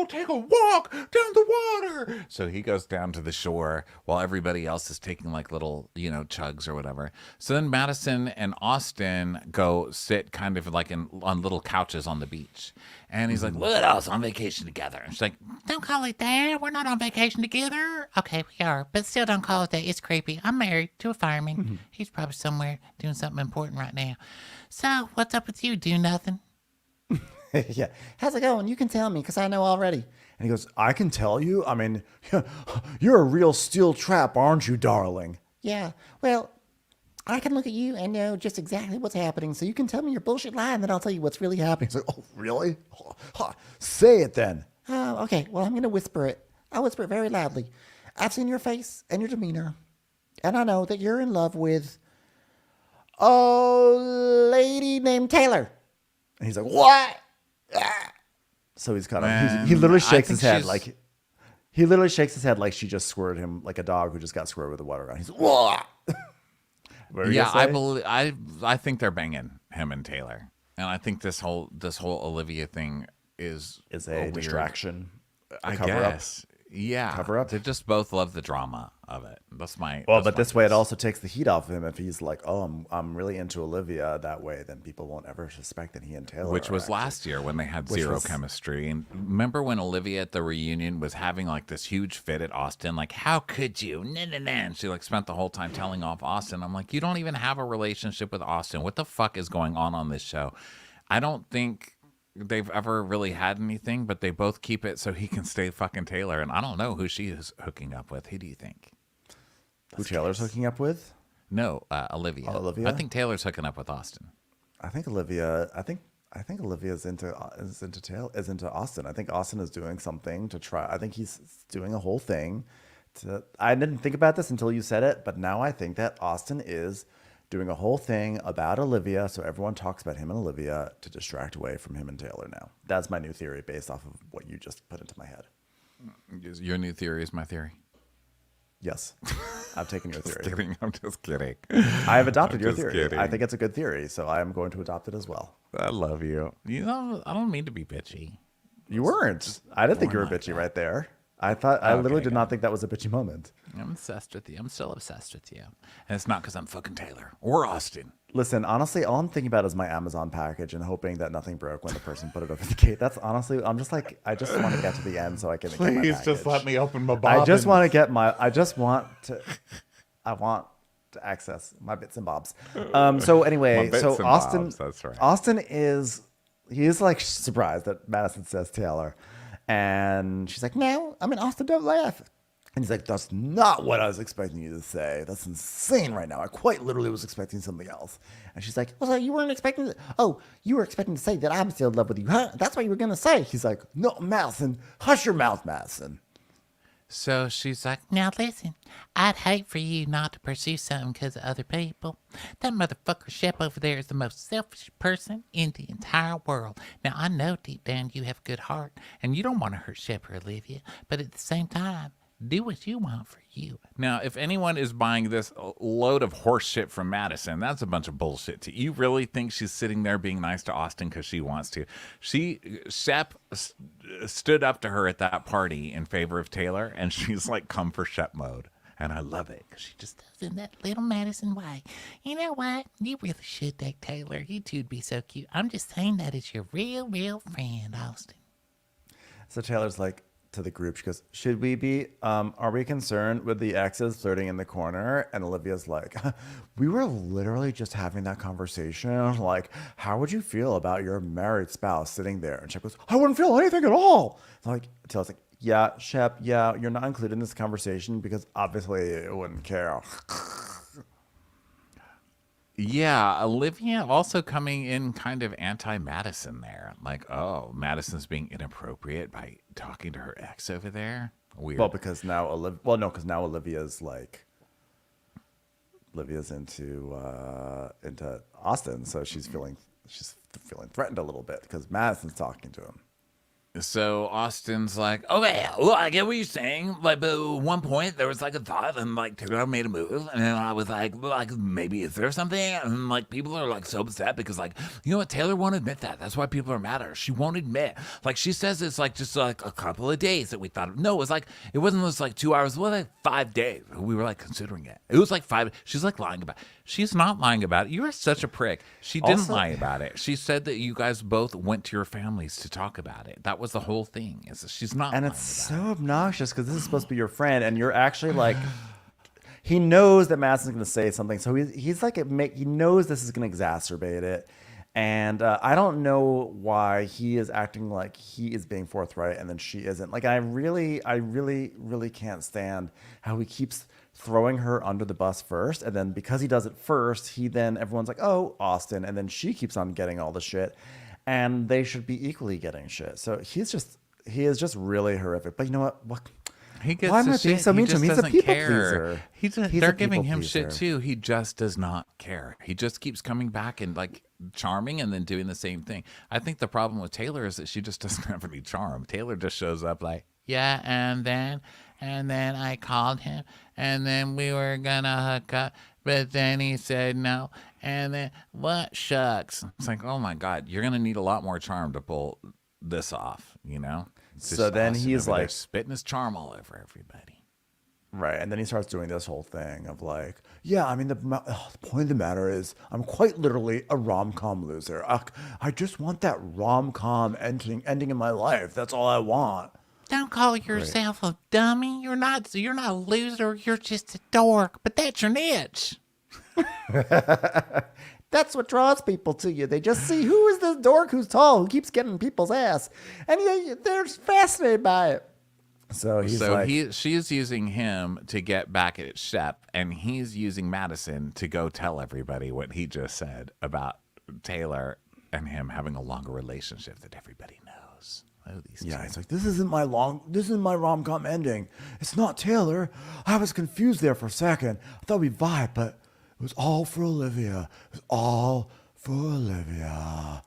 Speaker 1: take a walk down the water. So he goes down to the shore while everybody else is taking like little, chugs or whatever. So then Madison and Austin go sit kind of like on little couches on the beach. And he's like, look at us on vacation together. And she's like,
Speaker 3: don't call it that. We're not on vacation together. Okay, we are, but still don't call it that. It's creepy. I'm married to a fireman. He's probably somewhere doing something important right now. So what's up with you? Do nothing?
Speaker 2: yeah. How's it going? You can tell me because I know already. And he goes, I can tell you? I mean, you're a real steel trap, aren't you, darling?
Speaker 4: Yeah, well, I can look at you and know just exactly what's happening, so you can tell me your bullshit lie, and then I'll tell you what's really happening.
Speaker 2: He's like, oh, really? Say it then.
Speaker 4: Okay, well, I'm going to whisper it. I'll whisper it very loudly. I've seen your face and your demeanor, and I know that you're in love with a lady named Taylor.
Speaker 2: And he's like, what? So he's kind of, he literally shakes his head like, he literally shakes his head like she just squirted him like a dog who just got squirted with a water gun. He's like, what?
Speaker 1: Yeah, I think they're banging him and Taylor, and I think this whole Olivia thing is
Speaker 2: a distraction.
Speaker 1: I
Speaker 2: cover
Speaker 1: guess.
Speaker 2: Up.
Speaker 1: Yeah,
Speaker 2: cover up.
Speaker 1: They just both love the drama of it. That's my.
Speaker 2: Well, but this way it also takes the heat off of him. If he's like, oh, I'm really into Olivia that way, then people won't ever suspect that he and Taylor.
Speaker 1: Which was last year when they had zero chemistry. And remember when Olivia at the reunion was having like this huge fit at Austin? Like, how could you? Nah, nah, nah. And she like spent the whole time telling off Austin. I'm like, you don't even have a relationship with Austin. What the fuck is going on this show? I don't think they've ever really had anything, but they both keep it so he can stay fucking Taylor. And I don't know who she is hooking up with. Who do you think?
Speaker 2: Who Taylor's hooking up with?
Speaker 1: No, Olivia.
Speaker 2: Oh, Olivia?
Speaker 1: I think Taylor's hooking up with Austin.
Speaker 2: I think Olivia is into Austin. I think Austin is doing something to try. I think he's doing a whole thing. I didn't think about this until you said it, but now I think that Austin is doing a whole thing about Olivia, so everyone talks about him and Olivia to distract away from him and Taylor now. That's my new theory based off of what you just put into my head.
Speaker 1: Your new theory is my theory.
Speaker 2: Yes. I've taken your theory.
Speaker 1: Kidding. I'm just kidding.
Speaker 2: I have adopted your theory.
Speaker 1: Kidding.
Speaker 2: I think it's a good theory, so I am going to adopt it as well.
Speaker 1: I love you. I don't mean to be bitchy.
Speaker 2: You weren't. I didn't think you were bitchy right there. I literally did not think that was a bitchy moment.
Speaker 1: I'm obsessed with you. I'm still obsessed with you. And it's not because I'm fucking Taylor or Austin.
Speaker 2: Listen, honestly, all I'm thinking about is my Amazon package and hoping that nothing broke when the person put it over the gate. That's honestly, I'm just like, I just want to get to the end so I can get my
Speaker 5: Please
Speaker 2: package.
Speaker 5: just let me open my bobbin.
Speaker 2: I want to access my bits and bobs. So anyway, so Austin,
Speaker 1: bobs, that's right.
Speaker 2: Austin is like surprised that Madison says Taylor. And she's like, no, I mean, Austin, don't laugh. And he's like, that's not what I was expecting you to say. That's insane right now. I quite literally was expecting something else. And she's like, well, so you weren't expecting to, you were expecting to say that I'm still in love with you, huh? That's what you were going to say. He's like, no, Madison, hush your mouth, Madison.
Speaker 3: So she's like, now listen, I'd hate for you not to pursue something because of other people. That motherfucker Shep over there is the most selfish person in the entire world. Now, I know deep down you have a good heart, and you don't want to hurt Shep or Olivia, but at the same time, do what you want for you.
Speaker 1: Now, if anyone is buying this load of horse shit from Madison, that's a bunch of bullshit. You really think she's sitting there being nice to Austin because she wants to? Shep stood up to her at that party in favor of Taylor, and she's like, come for Shep mode. And I love it because she just does
Speaker 3: in that little Madison way. You know what? You really should date Taylor. You two'd be so cute. I'm just saying that as your real friend, Austin.
Speaker 2: So Taylor's like, to the group, she goes, should we be, are we concerned with the exes flirting in the corner? And Olivia's like, we were literally just having that conversation. Like, how would you feel about your married spouse sitting there? And Shep goes, I wouldn't feel anything at all. So like, Taylor's like, yeah, Shep, yeah, you're not included in this conversation because obviously it wouldn't care.
Speaker 1: Yeah, Olivia also coming in kind of anti-Madison there. Like, oh, Madison's being inappropriate by talking to her ex over there. Weird.
Speaker 2: Well, because now because now Olivia's into Austin, so she's feeling threatened a little bit because Madison's talking to him.
Speaker 1: So Austin's like, okay, well, I get what you're saying. Like, but at one point there was like a thought, and like Taylor made a move, and then I was like, maybe is there something? And like people are like so upset because like, you know what, Taylor won't admit that. That's why people are mad at her. She won't admit. Like she says it's like just like a couple of days that we thought of. No, it was like it wasn't just like 2 hours. Well, like 5 days. We were like considering it. It was like 5. She's like lying about it. She's not lying about it. You are such a prick. She didn't lie about it. She said that you guys both went to your families to talk about it. That was the whole thing. She's not.
Speaker 2: And it's so obnoxious because this is supposed to be your friend, and you're actually like, he knows that Madison's going to say something, so he's like, he knows this is going to exacerbate it, and I don't know why he is acting like he is being forthright and then she isn't. Like I really can't stand how he keeps throwing her under the bus first, and then because he does it first, everyone's like, oh, Austin, and then she keeps on getting all the shit, and they should be equally getting shit. So he is just really horrific. But you know what? Why am I being so mean to him? He's a people pleaser.
Speaker 1: They're giving him shit too. He just does not care. He just keeps coming back and like charming and then doing the same thing. I think the problem with Taylor is that she just doesn't have any charm. Taylor just shows up like, yeah, and then I called him, and then we were gonna hook up, but then he said no, and then what? Shucks. It's like, oh my God, you're gonna need a lot more charm to pull this off, you know?
Speaker 2: So then he's like
Speaker 1: spitting his charm all over everybody.
Speaker 2: Right, and then he starts doing this whole thing of like, yeah, I mean, the point of the matter is I'm quite literally a rom-com loser. I just want that rom-com ending in my life. That's all I want.
Speaker 3: Don't call yourself a dummy. You're not a loser. You're just a dork. But that's your niche.
Speaker 4: That's what draws people to you. They just see who is this dork who's tall, who keeps getting people's ass, and they're fascinated by it.
Speaker 2: So
Speaker 1: she's using him to get back at Shep, and he's using Madison to go tell everybody what he just said about Taylor and him having a longer relationship that everybody knows.
Speaker 2: Yeah, it's like, this isn't my rom-com ending. It's not Taylor. I was confused there for a second. I thought we'd vibe, but it was all for Olivia. It was all for Olivia.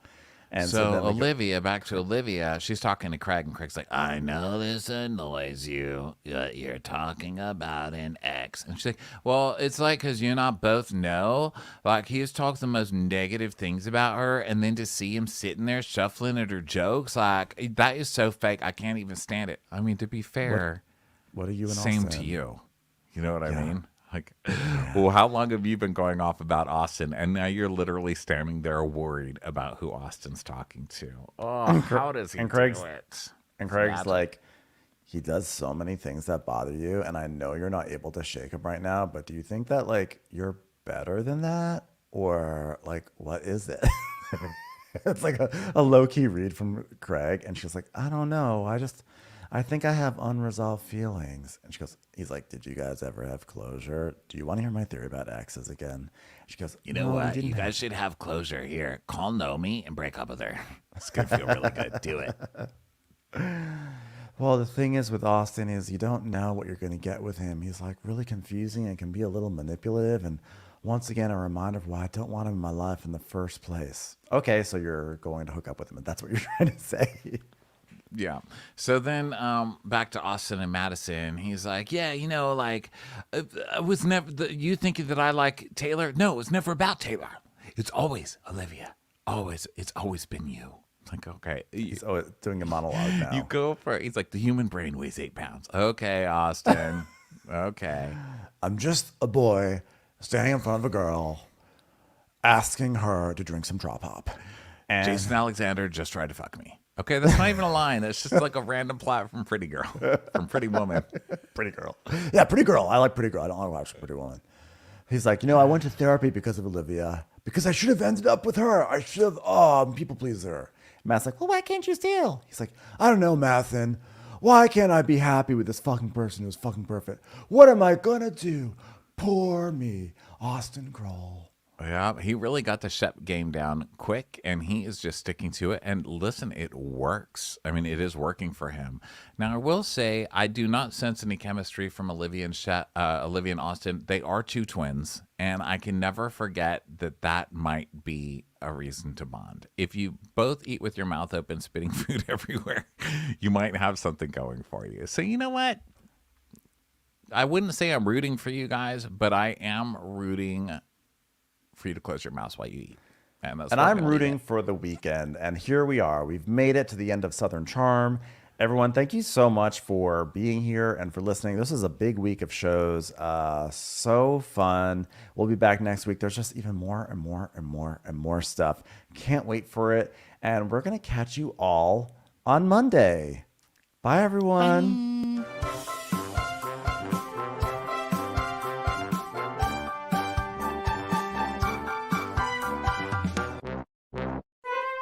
Speaker 1: And so back to Olivia, she's talking to Craig, and Craig's like, I know this annoys you. You're talking about an ex. And she's like, well, it's like, because you not both know. Like, he has talked the most negative things about her, and then to see him sitting there shuffling at her jokes, like, that is so fake. I can't even stand it. I mean, to be fair,
Speaker 2: what are you and
Speaker 1: same
Speaker 2: Austin?
Speaker 1: To you. You know what I mean? Like, well, how long have you been going off about Austin? And now you're literally standing there worried about who Austin's talking to. Oh, how does he do it?
Speaker 2: And Craig's like, he does so many things that bother you, and I know you're not able to shake him right now, but do you think that, like, you're better than that? Or, like, what is it? It's like a low-key read from Craig, and she's like, I don't know. I think I have unresolved feelings. And he's like, did you guys ever have closure? Do you want to hear my theory about exes again? She goes,
Speaker 1: you know what? You guys should have closure here. Call Nomi and break up with her. It's going to feel really good. Do it.
Speaker 2: Well, the thing is with Austin is you don't know what you're going to get with him. He's like really confusing and can be a little manipulative. And once again, a reminder of why I don't want him in my life in the first place. Okay, so you're going to hook up with him, and that's what you're trying to say.
Speaker 1: Yeah. So then back to Austin and Madison. He's like, yeah, you know, like, I was never, you thinking that I like Taylor? No, it was never about Taylor. It's always Olivia. Always. It's always been you. It's like, okay.
Speaker 2: He's doing a monologue now.
Speaker 1: You go for it. He's like, the human brain weighs 8 pounds. Okay, Austin. Okay.
Speaker 2: I'm just a boy standing in front of a girl asking her to drink some drop hop. And
Speaker 1: Jason Alexander just tried to fuck me. Okay, that's not even a line. That's just like a random plot from Pretty Girl, from Pretty Woman.
Speaker 2: Pretty Girl. Yeah, Pretty Girl. I like Pretty Girl. I don't want to watch Pretty Woman. He's like, I went to therapy because of Olivia, because I should have ended up with her. I should have, I'm a people pleaser. Matt's like, well, why can't you still? He's like, I don't know, Mathin. Why can't I be happy with this fucking person who's fucking perfect? What am I going to do? Poor me, Austin Kroll.
Speaker 1: Yeah, he really got the Shep game down quick, and he is just sticking to it. And listen, it works. I mean, it is working for him. Now, I will say, I do not sense any chemistry from Olivia and Olivia and Austin. They are two twins, and I can never forget that that might be a reason to bond. If you both eat with your mouth open, spitting food everywhere, you might have something going for you. So you know what? I wouldn't say I'm rooting for you guys, but I am rooting for you to close your mouth while you eat. And
Speaker 2: I'm rooting for the weekend. And here we are. We've made it to the end of Southern Charm. Everyone, thank you so much for being here and for listening. This is a big week of shows. So fun. We'll be back next week. There's just even more and more and more and more stuff. Can't wait for it. And we're going to catch you all on Monday. Bye, everyone.
Speaker 3: Bye.